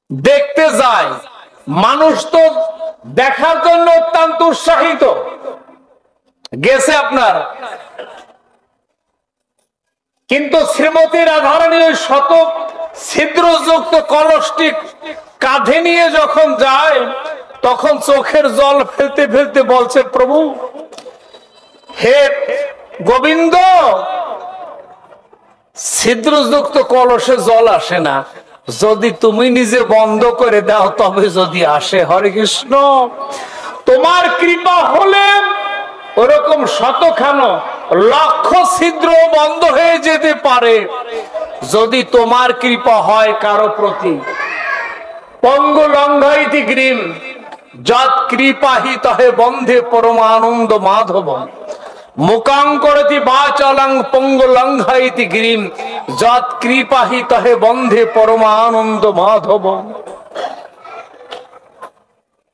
দেখতে যায়। মানুষ তো দেখার জন্য অত্যন্ত উৎসাহিত গেছে আপনার, কিন্তু শ্রীমতী রাধারানী ওই শত ছিদ্রযুক্ত কলসটি কাঁধে নিয়ে যখন যায়, তখন চোখের জল ফেলতে ফেলতে বলছে, প্রভু হে গোবিন্দ, ছিদ্রযুক্ত কলসে জল আসে না, যদি তুমি নিজে বন্ধ করে দাও তবে যদি আসে। হরে কৃষ্ণ। তোমার কৃপা হলে ওরকম শতখানো লক্ষ ছিদ্র বন্ধ হয়ে যেতে পারে, যদি তোমার কৃপা হয় কারো প্রতি। পঙ্গু লঙ্ঘাইতি গ্রীম যৎ কৃপাহি তহে বন্ধে পরমানন্দ মাধব। মুকাঙ্করতি বাচলং পঙ্গু লঙ্ঘাইতি গ্রীম যৎ কৃপাহি তহে বন্ধে পরমানন্দ মাধব।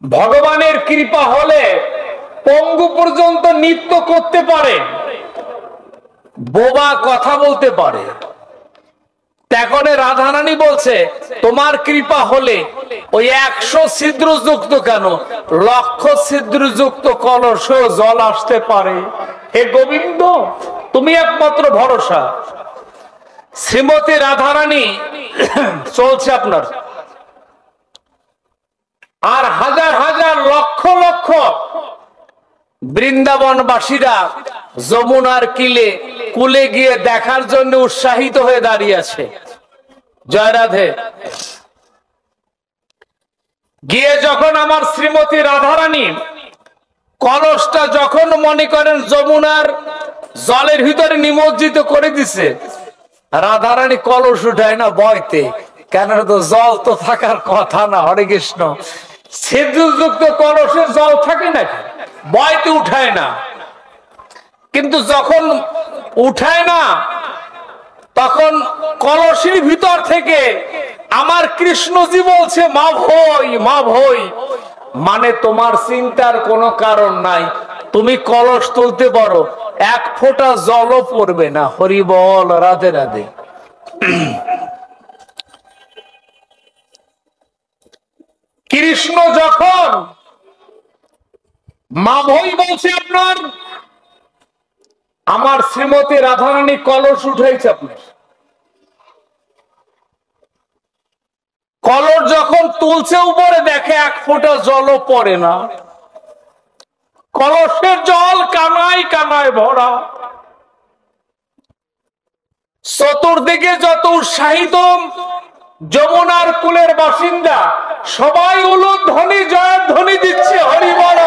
ভগবানের কৃপা হলে পঙ্গু পর্যন্ত নৃত্য করতে পারে, বোবা কথা বলতে পারে। তখন রাধারানী বলছে, তোমার কৃপা হলে ওই 100 ছিদ্রযুক্ত কেন, লক্ষ ছিদ্রযুক্ত কলসেও জল আসতে পারে। হে গোবিন্দ, তুমি একমাত্র ভরসা। শ্রীমতী রাধারানী চলছে আপনার, আর হাজার হাজার লক্ষ লক্ষ বৃন্দাবনবাসীরা যমুনার কুলে গিয়ে দেখার জন্য উৎসাহিত হয়ে দাঁড়িয়ে আছে। জয় রাধে। গিয়ে যখন আমার শ্রীমতী রাধারানী কলসটা যখন মনে করেন যমুনার জলের ভিতরে নিমজ্জিত করে দিছে, রাধারানী কলস উঠায় না বয়তে, কেন তো জল তো থাকার কথা না। হরে কৃষ্ণ। ছিদ্রযুক্ত কলসে জল থাকে নাকি? বয়তে উঠায় না। কিন্তু যখন উঠায় না, তখন কলসির ভিতর থেকে আমার কৃষ্ণজি বলছে, মা ভই, মা ভই, মানে তোমার চিন্তার কোনো কারণ নাই, তুমি কলস তুলতে পারো, 1 ফোঁটা জলও পড়বে না। হরি বল, রাধে রাধে। কৃষ্ণ যখন মা ভই বলছে আপনার, আমার শ্রীমতী রাধারানী কলস উঠেছে আপনার, কলস যখন তুলছে উপরে দেখে 1 ফোঁটা জলও পড়ে না, কলসের জল কানায় কানায় ভরা। চতুর্দিকে যত উৎসাহিত যমুনার কুলের বাসিন্দা সবাই উলুধ্বনি জয়ধ্বনি দিচ্ছে, হরি বল।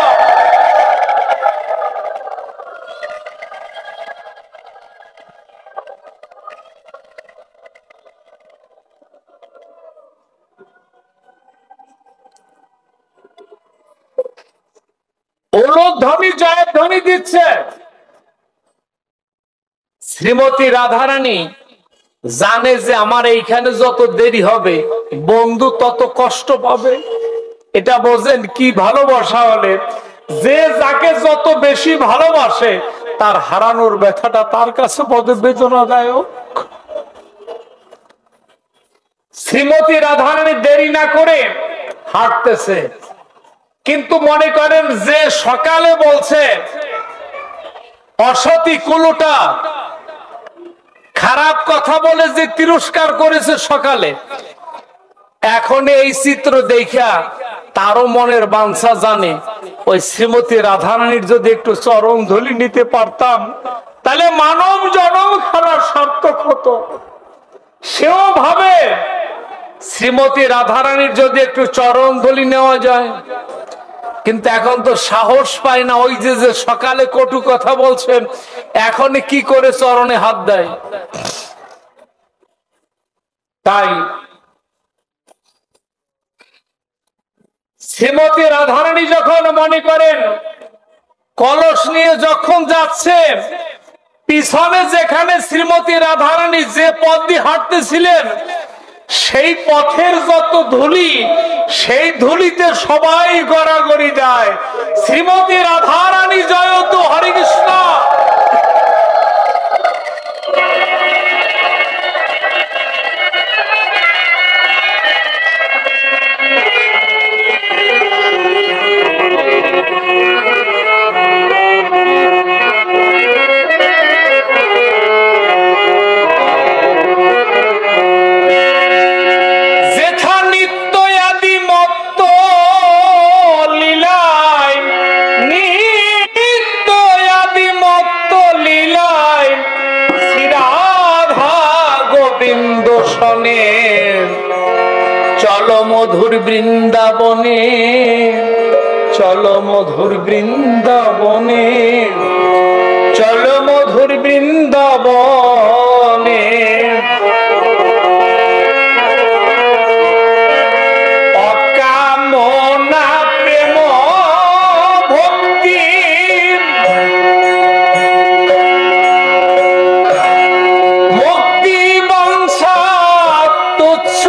উলুধ্বনি জয়ধ্বনি দিচ্ছে। শ্রীমতী রাধারানী জানে যে আমার এইখানে যত দেরি হবে বন্ধু তত কষ্ট পাবে। এটা বোঝেন কি ভালোবাসা হলে, যে যাকে যত বেশি ভালোবাসে তার হারানোর ব্যথাটা তার কাছে বড় বেদনাদায়ক। শ্রীমতী রাধারানী দেরি না করে হাঁটতেছে, কিন্তু মনে করেন যে সকালে বলছে অসতী কুলোটা খারাপ কথা বলে যে তিরস্কার করেছে সকালে, এখন এই চিত্র দেখা তারও মনের বাঞ্ছা জানে ওই শ্রীমতী রাধারানীর যদি একটু চরণ ধুলি নিতে পারতাম তাহলে মানব জনম খারাপ সার্থক হতো। সেও ভাবে শ্রীমতী রাধারানীর যদি একটু চরণ ধুলি নেওয়া যায়, কিন্তু এখন তো সাহস পায় না। ওই যে সকালে কটু কথা বলছেন, এখন কি করে চরণে হাত দেয়? তাই শ্রীমতী রাধারানী যখন মনে করেন কলস নিয়ে যখন যাচ্ছে, পিছনে যেখানে শ্রীমতী রাধারানী যে পথ দিয়ে হাঁটতেছিলেন সেই পথের যত ধুলি, সেই ধুলিতে সবাই গড়াগড়ি যায় শ্রীমতী রাধারানী জয়তু হরে কৃষ্ণ। চলো মধুর বৃন্দাবনে, চলো মধুর বৃন্দাবনে, চলো মধুর বৃন্দাবনে। অকামনা প্রেম ভক্তি মুক্তি বংশা তুচ্ছ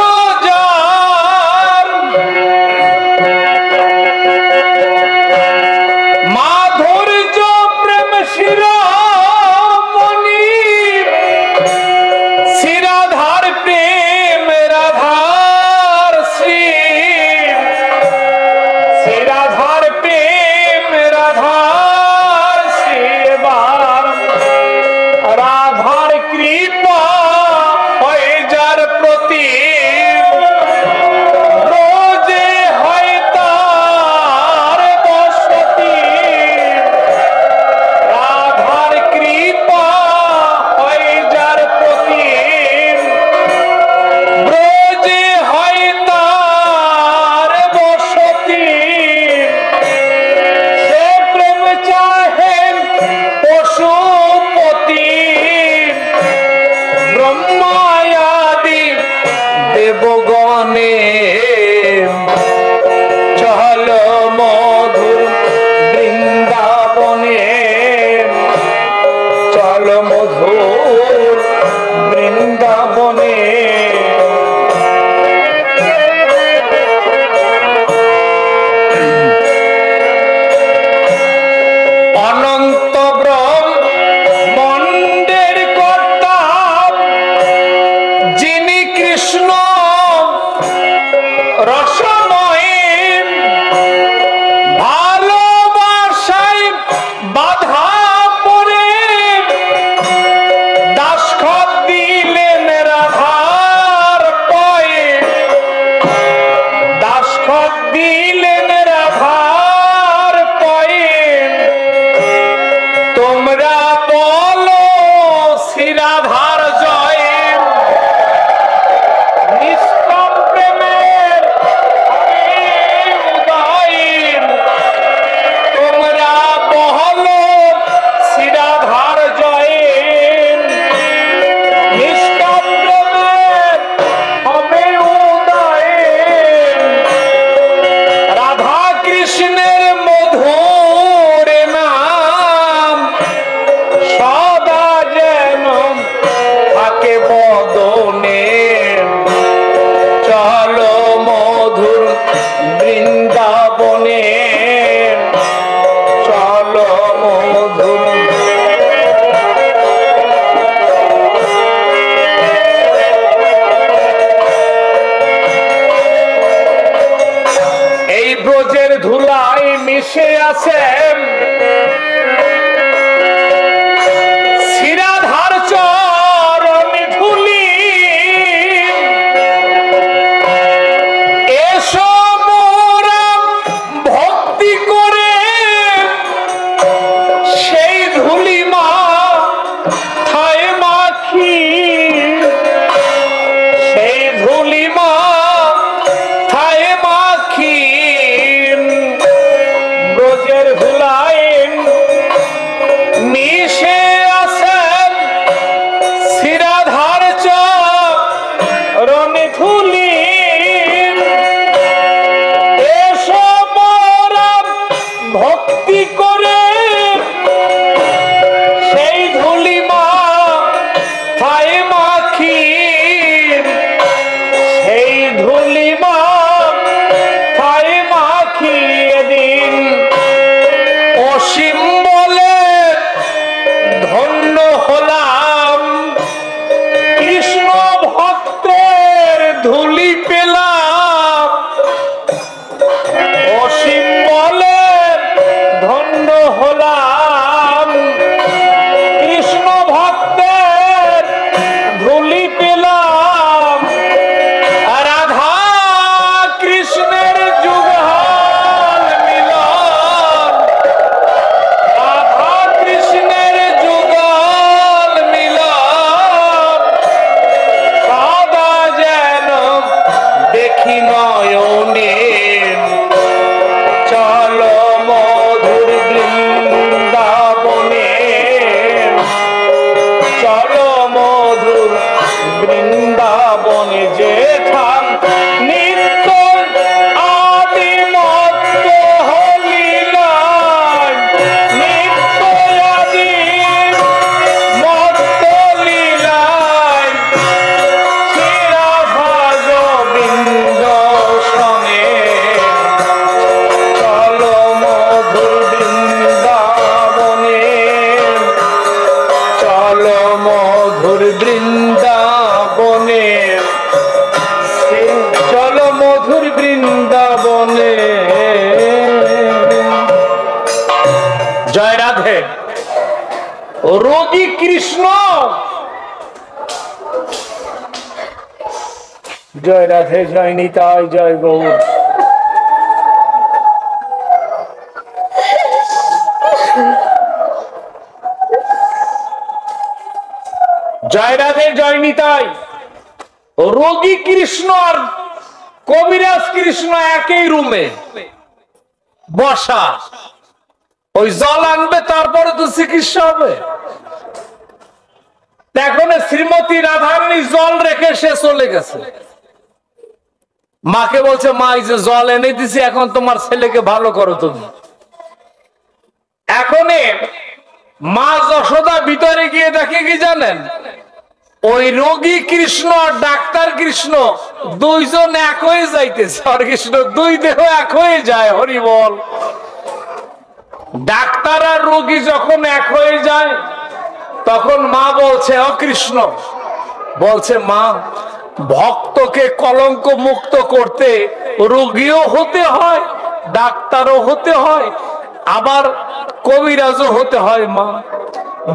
ধুলায় মিশে আছে মধুর বৃন্দাবনে, চলো মধুর বৃন্দাবনে। জয় রাধে। রোগী কৃষ্ণ, জয় রাধে, জয় নিতাই, জয় গৌর। জয় রাধে, জয় নিতাই। রোগী কৃষ্ণ আর কবিরাজ কৃষ্ণ একই রুমে বসা। ওই জল আনবে, তারপরে তো চিকিৎসা হবে। এখন শ্রীমতী রাধারানী জল রেখে সে চলে গেছে। মাকে বলছে, মা এই যে জল এনে দিছি, এখন তোমার ছেলেকে ভালো করো তুমি। এখন মা যশোদা ভিতরে গিয়ে দেখে কি জানেন, ওই রোগী কৃষ্ণ আর ডাক্তার কৃষ্ণ দুইজন এক হয়ে যাইতেছে। হরে কৃষ্ণ, দুই দেহ এক হয়ে যায়। হরি বল। ডাক্তার আর রোগী যখন এক হয়ে যায়, তখন মা বলছে, ও কৃষ্ণ, বলছে মা, ভক্তকে কলঙ্ক মুক্ত করতে রোগীও হতে হয়, ডাক্তারও হতে হয়, আবার কবিরাজও হতে হয়। মা,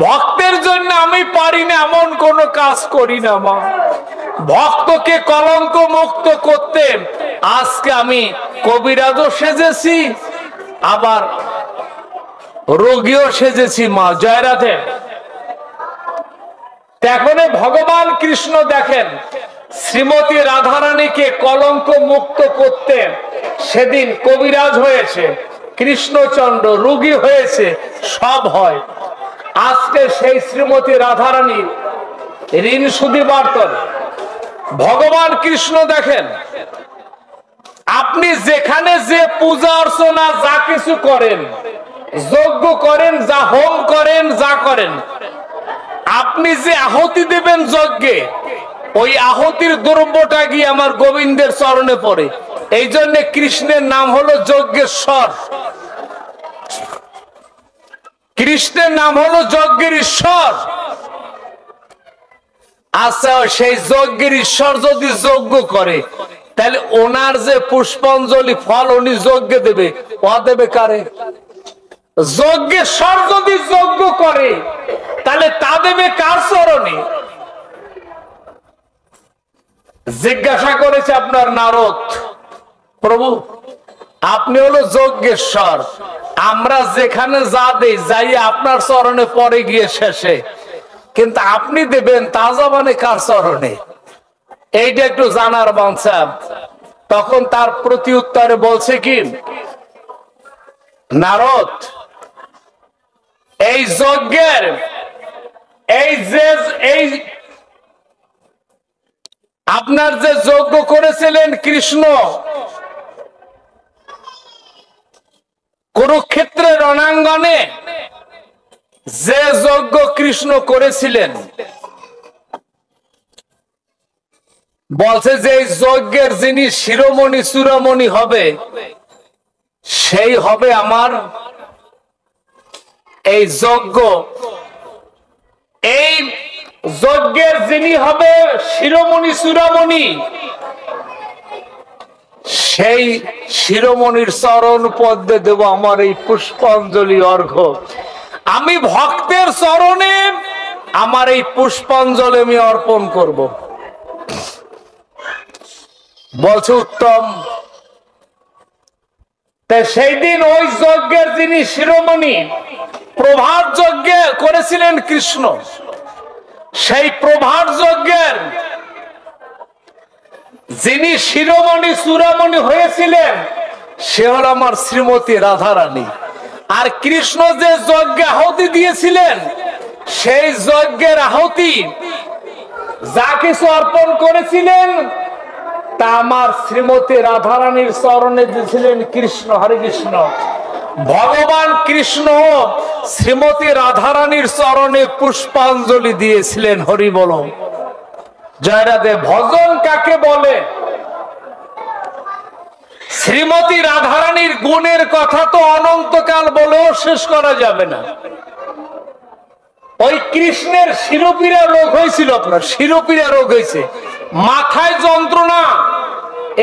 ভক্তের জন্য আমি পারি না এমন কোন কাজ করি না। মা, ভক্তকে কলঙ্ক মুক্ত করতে আজকে আমি কবিরাজও সেজেছি, আবার রোগীও সেজেছি। মা, জয় রাধে। এখন ভগবান কৃষ্ণ দেখেন শ্রীমতী রাধারানীকে কলঙ্ক মুক্ত করতে সেদিন কবিরাজ হয়েছে, কৃষ্ণচন্দ্র রোগী হয়েছে, সব হয়। আজকে সেই শ্রীমতী রাধারানীর ঋণ শুধিবার তরে ভগবান কৃষ্ণ দেখেন, আপনি যেখানে যে পূজা অর্চনা যা কিছু করেন, যজ্ঞ করেন, যা হোম করেন, যা করেন, আপনি যে আহুতি দেবেন যজ্ঞে, ওই আহুতির দ্রব্যটা গিয়ে আমার গোবিন্দের চরণে পড়ে। এই জন্য কৃষ্ণের নাম হলো যজ্ঞেশ্বর। কৃষ্ণের নাম হলো যজ্ঞের ঈশ্বর। আচ্ছা, সেই যজ্ঞের ঈশ্বর যদি যজ্ঞ করে, তাহলে ওনার যে পুষ্পাঞ্জলি ফল উনি যজ্ঞে দেবে, ও দেবে কারে? যজ্ঞেশ্বর যদি যজ্ঞ করে, তাহলে তা দেবে কার চরণে? জিজ্ঞাসা করেছে আপনার নারদ, প্রভু আপনি হলো যজ্ঞেশ্বর, আমরা যেখানে যা দেই যাই আপনার চরণে পরে গিয়ে শেষে, কিন্তু আপনি দেবেন তা যাবানে কার চরণে? এইটা একটু জানার বাঞ্ছা। তখন তার প্রতি উত্তরে বলছে কি, নারদ, এই যজ্ঞের এই আপনার যে যজ্ঞ করেছিলেন কৃষ্ণ কুরুক্ষেত্রের রণাঙ্গনে, যে যজ্ঞ কৃষ্ণ করেছিলেন, বলছে যে এই যজ্ঞের যিনি শিরোমণি চূড়ামণি হবে, সেই হবে আমার এই যজ্ঞ। এই যজ্ঞের যিনি হবে শিরোমণি চূড়ামণি, সেই শিরোমণির চরণ পদ্মে দেব আমার এই পুষ্পাঞ্জলি অর্ঘ্য। আমি ভক্তের চরণে আমার এই পুষ্পাঞ্জলি আমি অর্পণ করব। বলছে উত্তম। সেই দিন ওই যজ্ঞের যিনি শিরোমণি, প্রভাত যজ্ঞ করেছিলেন কৃষ্ণ, সেই প্রভাত যজ্ঞের যিনি শিরোমণি চূড়ামণি হয়েছিলেন, সে হল আমার শ্রীমতী রাধারানী। আর কৃষ্ণ যে যজ্ঞে আহুতি দিয়েছিলেন, সেই যজ্ঞের আহুতি যা কিছু অর্পণ করেছিলেন, তা আমার শ্রীমতী রাধারানীর চরণে দিয়েছিলেন কৃষ্ণ। হরে কৃষ্ণ। ভগবান কৃষ্ণ শ্রীমতী রাধারানীর চরণে পুষ্পাঞ্জলি দিয়েছিলেন। হরি বল। জয় রাধে। ভজন কাকে বলে? শ্রীমতী রাধারানীর গুণের কথা তো অনন্তকাল বলেও শেষ করা যাবে না। ওই কৃষ্ণের শিরোপীড়া রোগ হয়েছিল, আপনার শিরোপীড়া রোগ হয়েছে, মাথায় যন্ত্রণা,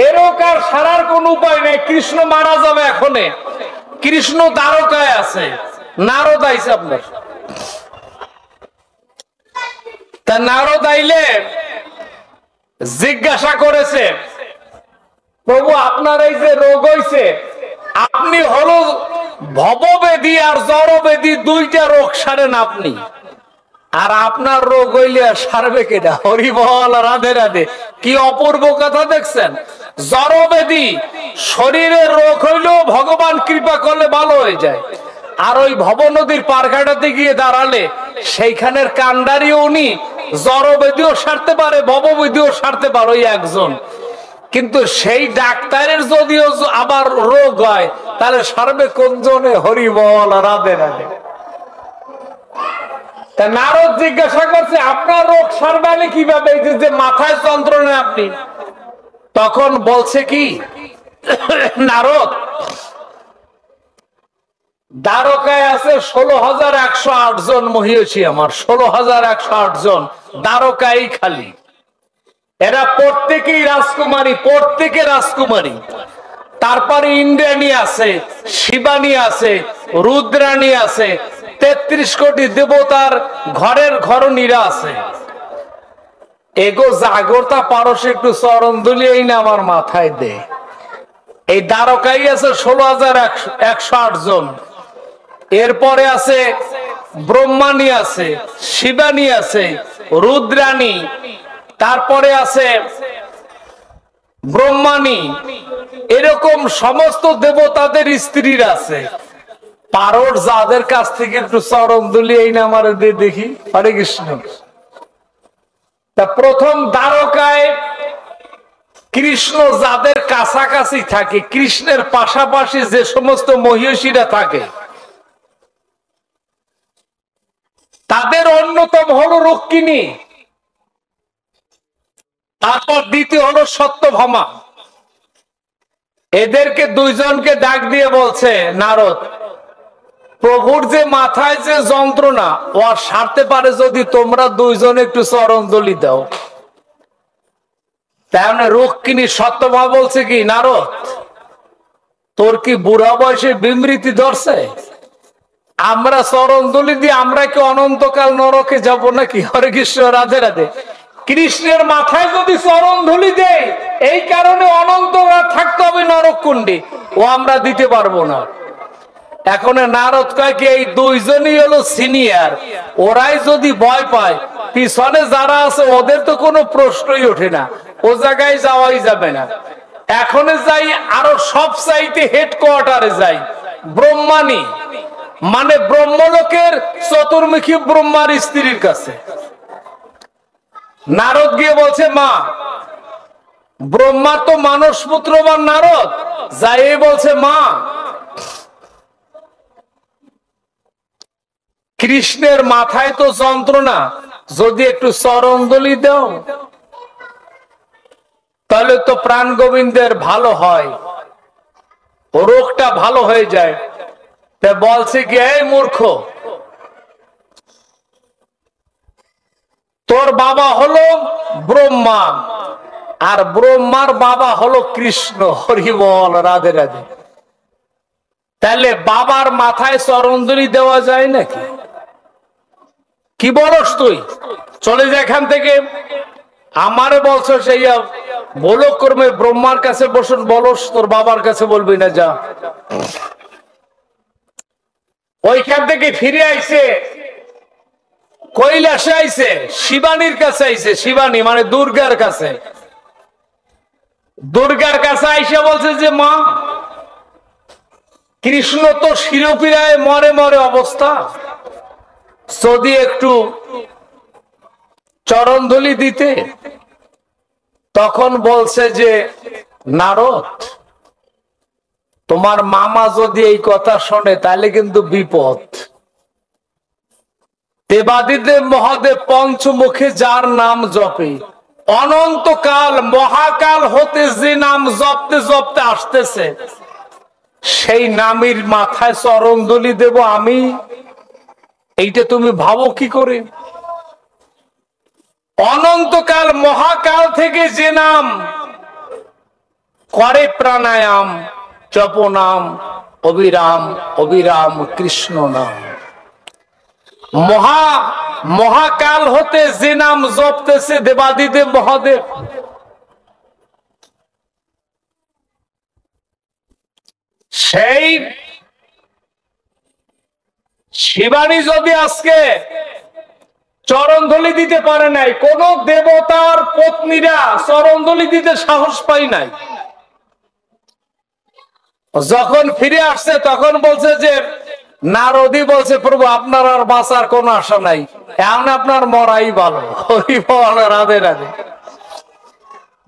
এরক আর সারার কোন উপায় নেই। কৃষ্ণ মারা যাবে এখনে, কৃষ্ণ দ্বারকায় আছে, নারদ আইছে আপনার। তা নারদ আইলে জিজ্ঞাসা করেছে, প্রভু আপনার এই যে রোগ হয়েছে, আপনি হলো ভববেদী আর জড়বেদী, দুইটা রোগ সারেন আপনি, আর আপনার রোগ হইলে সারবে কেটা? হরি বল, রাধে রাধে। কি অপূর্ব কথা দেখছেন। জড়বেদী শরীরের রোগ হইলেও ভগবান কৃপা করলে ভালো হয়ে যায়, আর ওই ভব নদীর পারঘাটাতে গিয়ে দাঁড়ালে সেইখানের কান্ডারিও উনি, জড়বেদীও সারতে পারে, ভববেদীও সারতে পারে ওই একজন। কিন্তু সেই ডাক্তারের যদিও আবার রোগ হয়, তাহলে সারবে কোন জনে? হরি বল, রাধে রাধে। তা নারদ জিজ্ঞাসা করছে, আপনার রোগ সারবে কিভাবে, যে মাথায় যন্ত্রণা আপনি? তখন বলছে কি নারদ, দ্বারকায় আছে 16,108 জন মহিষী, আমার 16,108 জন দ্বারকায় খালি। এরা প্রত্যেকেই রাজকুমারী, প্রত্যেকে রাজকুমারী। তারপরে ইন্দ্রাণী আছে, শিবানী আছে, রুদ্রাণী আছে, 33 কোটি দেবতার ঘরের ঘরণীরা আছে। এগো জাগরতা পারস একটু চরণ দুলিয়েই না আমার মাথায় দে। এই দ্বারকায় আছে 16,108 জন। এরপরে আছে ব্রহ্মাণী আছে, শিবানী আছে, রুদ্রাণী, তারপরে আছে ব্রহ্মাণী, এরকম সমস্ত দেবতাদের স্ত্রীরা আছে। পারর যাদের কাছ থেকে একটু চরণ দুলিয়েই না আমার দেখি। হরে কৃষ্ণ। তা প্রথম দ্বারকায় কৃষ্ণ যাদের কাছাকাছি থাকে, কৃষ্ণের পাশাপাশি যে সমস্ত মহিষীরা থাকে, তাদের অন্যতম হলো রুক্মিণী, তারপর দ্বিতীয় হলো সত্যভামা। এদেরকে দুইজনকে ডাক দিয়ে বলছে নারদ, প্রভুর যে মাথায় যে যন্ত্রণা, ও আর সারতে পারে যদি তোমরা দুইজন একটু চরণদলি দাও। তেমনি রুক্মিণী সত্যভামা বলছে কি, নারদ তোর কি বুড়া বয়সে বিমৃতি ধরছে? আমরা চরণদলি দিয়ে আমরা কি অনন্তকাল নরকে যাব নাকি? হরে কৃষ্ণ, রাধে রাধে। কৃষ্ণের মাথায় যদি চরণ ধুলি দেয়, এই কারণে অনন্তকাল থাকতে হবে নরক কুণ্ডে, ও আমরা দিতে পারবো না। এখন নারদ কয় কি, এই দুইজনই হলো সিনিয়র, ওরাই যদি ভয় পায়, পিছনে যারা আছে ওদের তো কোনো প্রশ্নই ওঠে না, ও জায়গায় যাওয়াই যাবে না। এখন যাই আরো সব চাইতে হেডকোয়ার্টারে যাই, ব্রহ্মাণী, মানে ব্রহ্মলোকের চতুর্মুখী ব্রহ্মার স্ত্রীর কাছে। নারদ গিয়ে বলছে, মা ব্রহ্মা তো মানস পুত্রবান নারদ, যাই বলছে, মা কৃষ্ণের মাথায় তো যন্ত্রণা, যদি একটু চরণদলি দাও তাহলে তো প্রাণ গোবিন্দের ভালো হয়, রোগটা ভালো হয়ে যায়। তা বলছে কি, এই মূর্খ, তোর বাবা হলো ব্রহ্মা, আর ব্রহ্মার বাবা হলো কৃষ্ণ। হরি বল, রাধে রাধে। তাহলে বাবার মাথায় চরণদলি দেওয়া যায় নাকি? কি বলস তুই? চলে যা এখান থেকে। আমারে বলছো সেই বলো কর্মে ব্রহ্মার কাছে বসুন, বলস তোর বাবার কাছে বলবি না, যা। ওইখান থেকে ফিরে আইছে, কৈলাসে আইছে, শিবানীর কাছে আইছে। শিবানী মানে দুর্গার কাছে। দুর্গার কাছে আইসা বলছে যে, মা কৃষ্ণ তো শিরোপীড়ায় মরে মরে অবস্থা, যদি একটু চরণধুলি দিতে। তখন বলছে যে, নারদ তোমার মামা যদি এই কথা শোনে তাহলে কিন্তু বিপদ। দেবাদিদেব মহাদেব পঞ্চমুখে যার নাম জপে, অনন্তকাল মহাকাল হতে যে নাম জপতে জপতে আসতেছে, সেই নামের মাথায় চরণদলি দেব আমি? এইটা তুমি ভাবো কি করে? অনন্তকাল মহাকাল থেকে যে নাম করে প্রাণায়াম, জপ নাম, অবিরাম অবিরাম কৃষ্ণ নাম। মহাকাল হতে যে নাম জপতেছে দেবাদিদেব মহাদেব, সেই শিবানী যদি আজকে চরণধলি দিতে পারে নাই, কোন দেবতার পত্নীরা চরণধলি দিতে সাহস পায় নাই। যখন ফিরে আসছে তখন বলছে যে নারদই বলছে, প্রভু আপনার আর বাঁচার কোন আশা নাই, এখন আপনার মরাই ভালো। হরি বল, রাধে রাধে।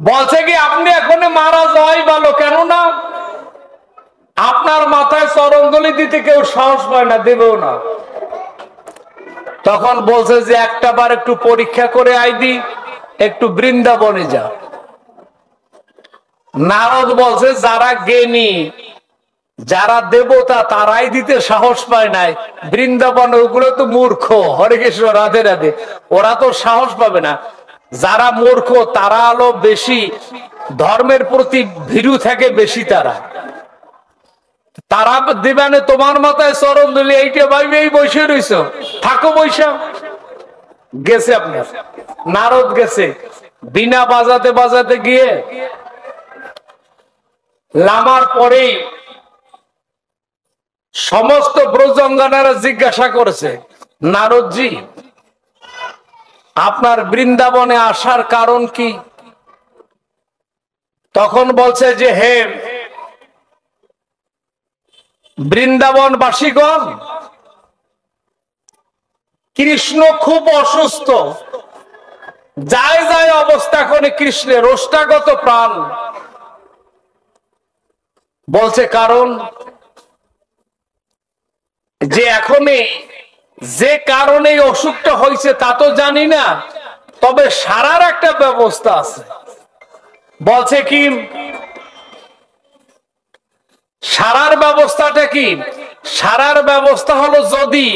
বলছে কি আপনি এখন মারা যাওয়াই ভালো, কেননা আপনার মাথায় চরণধলি দিতে কেউ সাহস পায় না, দেবেও না। তখন বলছে যে একটা বার একটু পরীক্ষা করে আইদি, একটু বৃন্দাবনে যা। নারদ বলছে যারা জ্ঞানী, যারা দেবতা, তারাই দিতে সাহস পায় নাই, বৃন্দাবন ওগুলো তো মূর্খ। হরে কৃষ্ণ, রাধে রাধে। ওরা তো সাহস পাবে না। যারা মূর্খ তারা হলো বেশি ধর্মের প্রতি ভীরু থাকে বেশি, তারা দিবানে তোমার মাথায় চরণ ধুলি, এইটা ভাইবেই বসে রইছ, থাকো বৈশা। গেছে আপনার নারদ, গেছে বিনা বাজাতে বাজাতে গিয়ে লামার পরেই সমস্ত ব্রজঙ্গনারা জিজ্ঞাসা করেছে, নারদজি আপনার বৃন্দাবনে আসার কারণ কি? তখন বলছে যে হে বৃন্দাবনবাসীগণ, কৃষ্ণ খুব অসুস্থ, যায় যায় অবস্থা করে কৃষ্ণের ওষ্ঠাগত প্রাণ। বলছে কারণ যে এখনই যে কারণে অসুখটা হয়েছে তা তো জানি না, তবে সারার একটা ব্যবস্থা আছে। বলছে কি সারার ব্যবস্থাটা কি? সারার ব্যবস্থা হলো যদি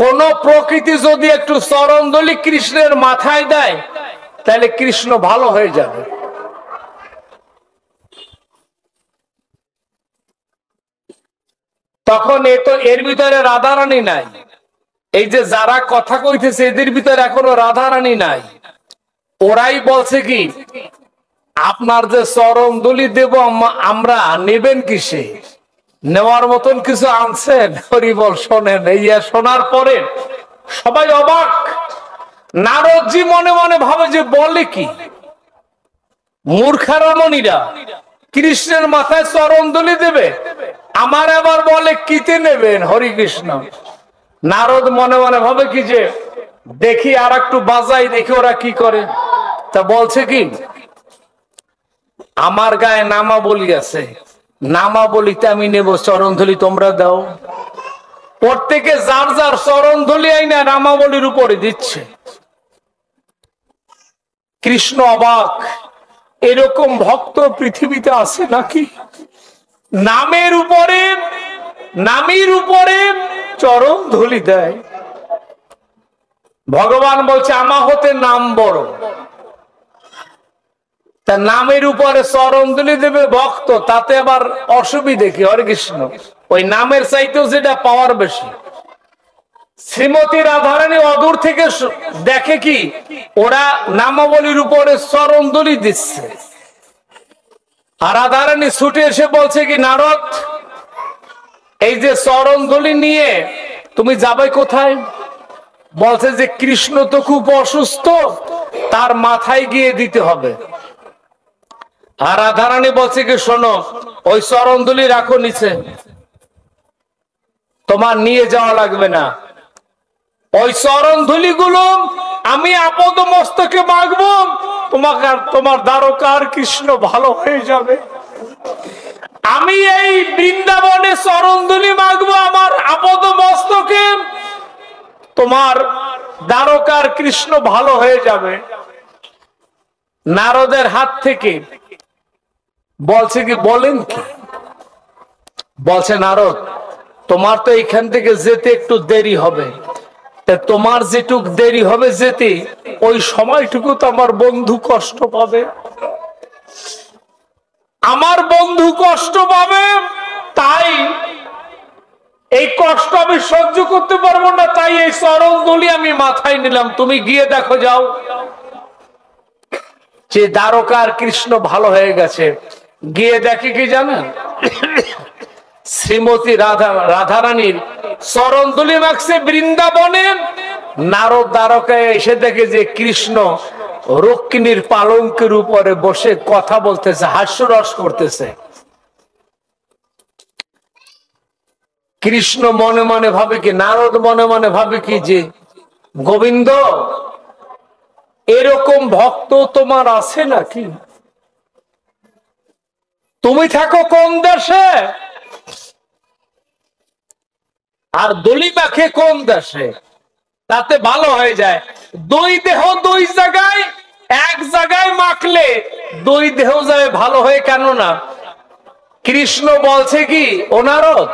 কোন প্রকৃতি যদি একটু চরণধলি কৃষ্ণের মাথায় দেয়, তাহলে কৃষ্ণ ভালো হয়ে যাবে। তখন এর ভিতরে রাধারানী নাই। এই যে যারা কথা কইতেছে এদের ভিতরে এখনো রাধারানী নাই। ওরাই বলছে কি আপনার যে চরণধলি দেব আমরা, নেবেন কিসে? নেওয়ার মতন কিছু আনছেন? হরি বল, শোনেন। এই শোনার পরে সবাই অবাক। নারদজি মনে মনে ভাবে যে বলে কি, মূর্খারমণীরা কৃষ্ণের মাথায় চরণধলি দেবে, আমার আবার বলে কিতে নেবেন? হরি কৃষ্ণ। নারদ মনে মনে ভাবে কি যে দেখি আর একটু বাজাই, দেখি ওরা কি করে। তা বলছে কি আমার গায়ে নামাবলী আছে, নামাবলীতে আমি নেব, চরণধলি তোমরা দাও। প্রত্যেকে যার যার চরণধলি আইনা নামাবলীর উপরে দিচ্ছে। কৃষ্ণ অবাক, এরকম ভক্ত পৃথিবীতে আছে নাকি? নামের উপরে চরণধলি দেয়। ভগবান বলছে আমা হতে নাম বড়, তা নামের উপরে চরণধলি দেবে ভক্ত, তাতে আবার অসুবিধে কি? হরে কৃষ্ণ। ওই নামের চাইতেও যেটা পাওয়ার বেশি। শ্রীমতী রাধারানী অদূর থেকে দেখে কি ওরা নামাবলীর উপরে চরণধলি দিচ্ছে, আর রাধারানী ছুটে এসে বলছে কি নারদ, এই যে চরণধলি নিয়ে তুমি যাবে কোথায়? বলছে যে কৃষ্ণ তো খুব অসুস্থ, তার মাথায় গিয়ে দিতে হবে। আর রাধারানী বলছে কি শোনো, ওই চরণধলি রাখো নিচে, তোমার নিয়ে যাওয়া লাগবে না। ওই চরণধলি গুলো আমি আপদ মস্তকে মাগবো, তোমাকে আর তোমার দ্বারকার কৃষ্ণ ভালো হয়ে যাবে। আমি এই বৃন্দাবনে চরণধলি মাগবো আমার আপদ মস্তকে, তোমার দ্বারকার কৃষ্ণ ভালো হয়ে যাবে। নারদের হাত থেকে বলছে কি, বলেন কি? বলছে নারদ তোমার তো এখান থেকে যেতে একটু দেরি হবে, তোমার যেটুক দেরি হবে যেতে, ওই সময়টুকু তো আমার বন্ধু কষ্ট পাবে, আমার বন্ধু কষ্ট পাবে। তাই এই কষ্ট আমি সহ্য করতে পারবো না, তাই এই চরণ ধুলি আমি মাথায় নিলাম। তুমি গিয়ে দেখো, যাও, যে দ্বারকার কৃষ্ণ ভালো হয়ে গেছে। গিয়ে দেখে কি জানেন, শ্রীমতী রাধারানীর চরণ ধুলি মাখছে বৃন্দাবনে। নারদ দ্বারকায় এসে দেখে যে কৃষ্ণ রুক্মিণীর পালঙ্কের উপরে বসে কথা বলতেছে, হাস্যরস করতেছে। কৃষ্ণ মনে মনে ভাবে কি, নারদ মনে মনে ভাবে কি, যে গোবিন্দ এরকম ভক্ত তোমার আছে নাকি? তুমি থাকো কোন দেশে, আর দলি মাখে কোন দেশে? তাতে ভালো হয়ে যায়। দুই দেহ দুই জায়গায়, এক জায়গায় মাখলে দুই দেহ যায় ভালো হয়ে। কেন না, কৃষ্ণ বলছে কি, ও নারদ,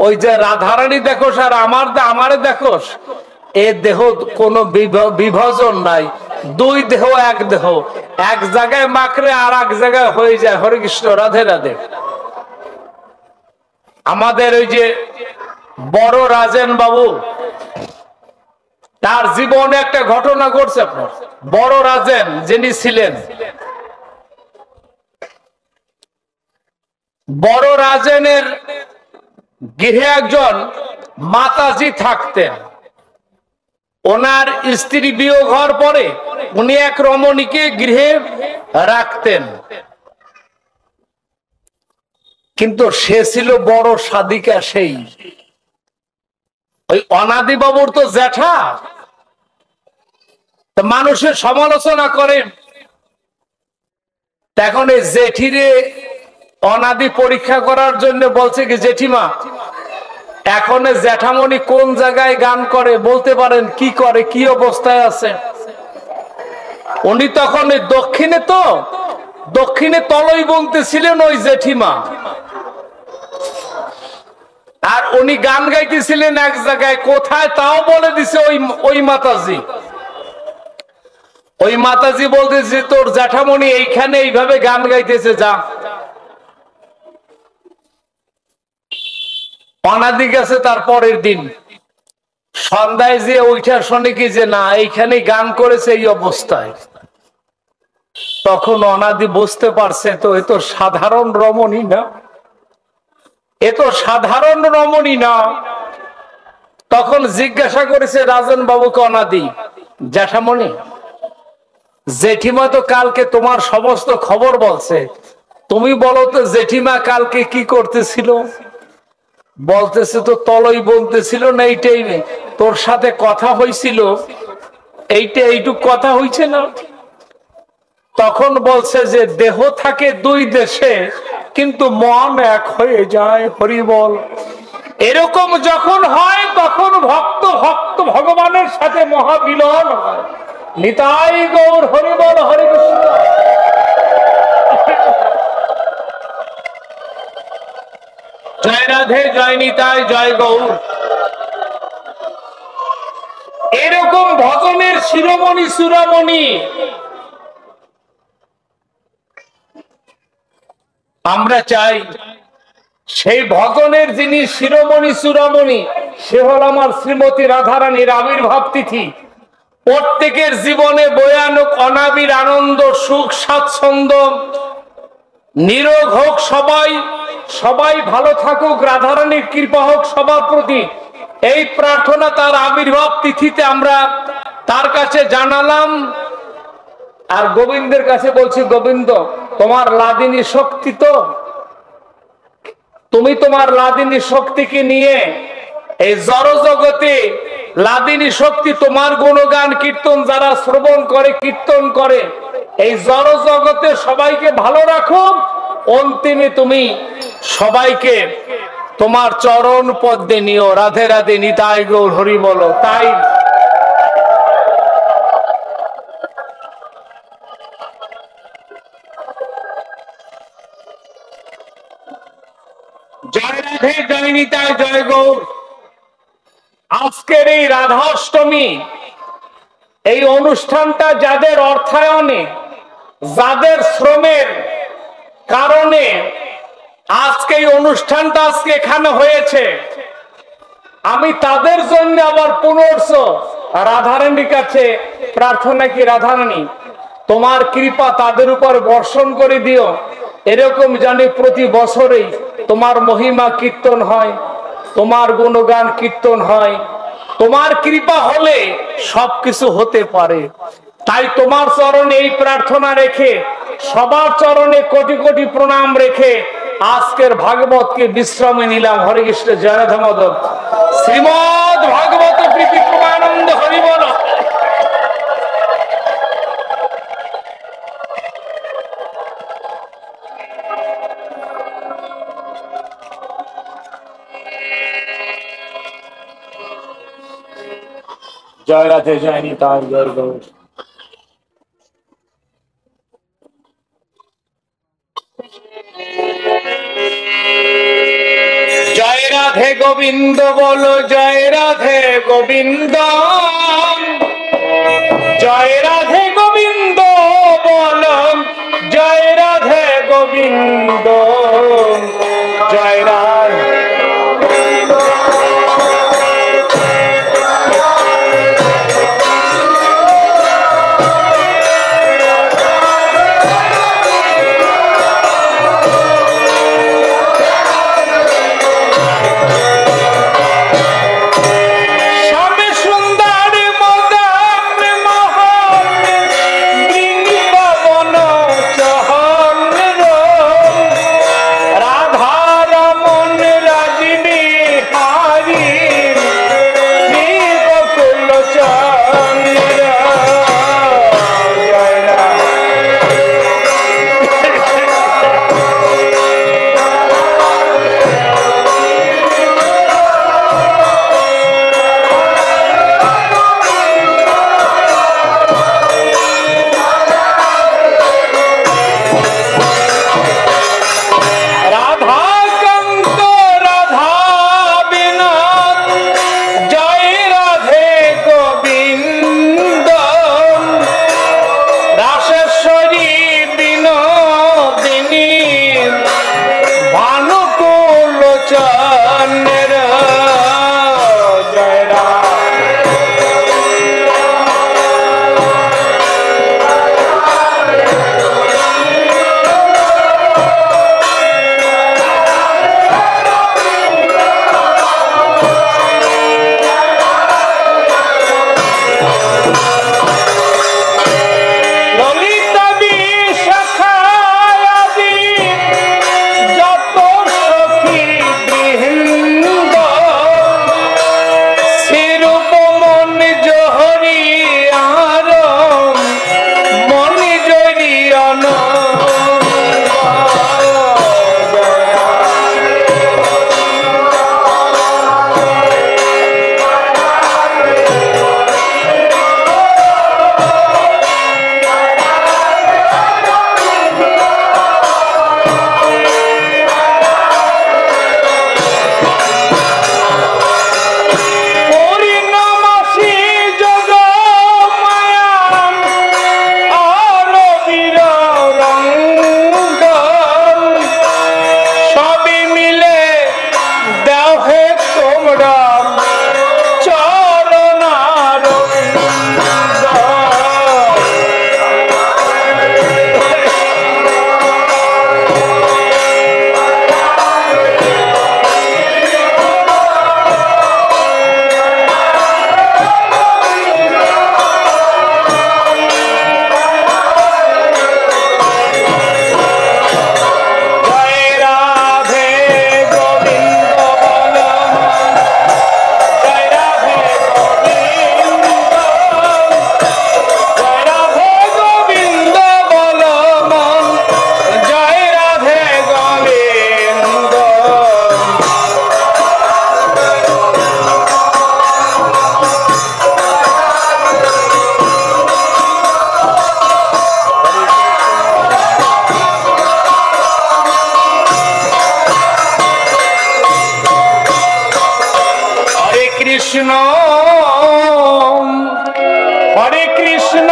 ওই যে রাধারানী দেখোস আর আমারে দেখোস, এ দেহ কোনো বিভাজন নাই, দুই দেহ এক দেহ, এক জায়গায় মাখলে আর এক জায়গায় হয়ে যায়। হরে কৃষ্ণ, রাধে রাধে। আমাদের ওই যে বড় রাজেন বাবু, তার জীবনে একটা ঘটনা ঘটছে। আপনার বড় রাজেন যিনি ছিলেন, বড় রাজেনের গৃহে একজন মাতাজি থাকতেন। ওনার স্ত্রী বিয়োগ হওয়ার পরে উনি এক রমণীকে গৃহে রাখতেন, কিন্তু সে ছিল বড় সাধিকা। সেই ওই অনাদি বাবুর তো জ্যাঠা, মানুষের সমালোচনা করেন। এখন এই জেঠিরে অনাদি পরীক্ষা করার জন্য বলছে কি, জেঠিমা এখন জ্যাঠামণি কোন জায়গায় গান করে, বলতে পারেন কি করে, কি অবস্থায় আছে? উনি তখন দক্ষিণে, তো দক্ষিণে তলই বলতেছিলেন ওই জেঠিমা, আর উনি গান গাইতেছিলেন এক জায়গায়, কোথায় তাও বলে দিছে ওই মাতাজি। ওই মাতাজি বলতেছে, তোর জ্যাঠামণি এইখানে এইভাবে গান গাইতেছে, যা। অনাদি গেছে তার পরের দিন সন্ধ্যায় যে ওইটা শুনে কি, যে না, এইখানে গান করেছে এই অবস্থায়। তখন অনাদি বুঝতে পারছে, তো এ তো সাধারণ রমণী না, এ তো সাধারণ রমণী না। তখন জিজ্ঞাসা করেছে রাজন বাবুকে অনাদি, জ্যাঠামণি, জেঠিমা তো কালকে তোমার সমস্ত খবর বলছে, তুমি বলো তো জেঠিমা কালকে কি করতেছিল? বলতেছে, তো তলই বলতেছিল না, এইটাই তোর সাথে কথা হয়েছিল, এইটুক কথা হয়েছে না। তখন বলছে যে দেহ থাকে দুই দেশে, কিন্তু মন এক হয়ে যায়। হরি বল। এরকম যখন হয় তখন ভক্ত ভগবানের সাথে মহাবিলন হয়। নিতাই গৌর হরি বল, হরে কৃষ্ণ। জয় রাধে, জয় নিতাই, জয় গৌর। এরকম ভজনের শিরোমণি চূড়ামণি আমরা চাই। সেই ভজনের যিনি শিরোমণি চূড়ামণি, সে হল আমার শ্রীমতী রাধারানীর আবির্ভাব তিথি। প্রত্যেকের জীবনে বয়ানক অনাবির আনন্দ, সুখ, স্বাচ্ছন্দ্য, নিরোগ হোক সবাই, সবাই ভালো থাকুক, রাধারানীর কৃপা হোক সবার প্রতি, এই প্রার্থনা তার আবির্ভাব তিথিতে আমরা তার কাছে জানালাম। আর গোবিন্দের কাছে বলছি, গোবিন্দ তোমার লাদিনী শক্তি, তো তুমি তোমার লাদিনী শক্তিকে নিয়ে এই জড় জগতে, লাদিনী শক্তি তোমার গুণগান কীর্তন যারা শ্রবণ করে, কীর্তন করে, এই জড় জগতে সবাইকে ভালো রাখো। অন্তিমে তুমি সবাইকে তোমার চরণ পদ্মে নিও। রাধে রাধে, নিতাই গৌর হরি বলো। তাই জয় রাধে জয় নিতাই জয় গৌর। আজকের এই রাধাষ্টমী এই অনুষ্ঠানটা যাদের অর্থায়নে, যাদের শ্রমের কারণে আজকে এই অনুষ্ঠানটা আজকে এখানে হয়েছে, আমি তাদের জন্য আবার পুনর্স রাধারানীর কাছে প্রার্থনা কি, রাধারানী তোমার কৃপা তাদের উপর বর্ষণ করে দিও, এরকম জানি প্রতি বছরেই তোমার মহিমা কীর্তন হয়, তোমার গুণগান কীর্তন হয়। তোমার কৃপা হলে সবকিছু হতে পারে। তাই তোমার চরণে এই প্রার্থনা রেখে, সবার চরণে কোটি কোটি প্রণাম রেখে আজকের ভাগবতকে বিশ্রামে নিলাম। হরে কৃষ্ণ, জয় রাধা মাধব। শ্রীমদ ভাগবত প্রীতি প্রমানন্দ হরি বল। জয় রাধে জয় নিতাই জয় গৌর। জয় রাধে গোবিন্দ বলো, জয় রাধে গোবিন্দ, জয় রাধে গোবিন্দ বলো, জয় রাধে গোবিন্দ, জয় রাধে। রাধা রমন কৃষ্ণ হরে কৃষ্ণ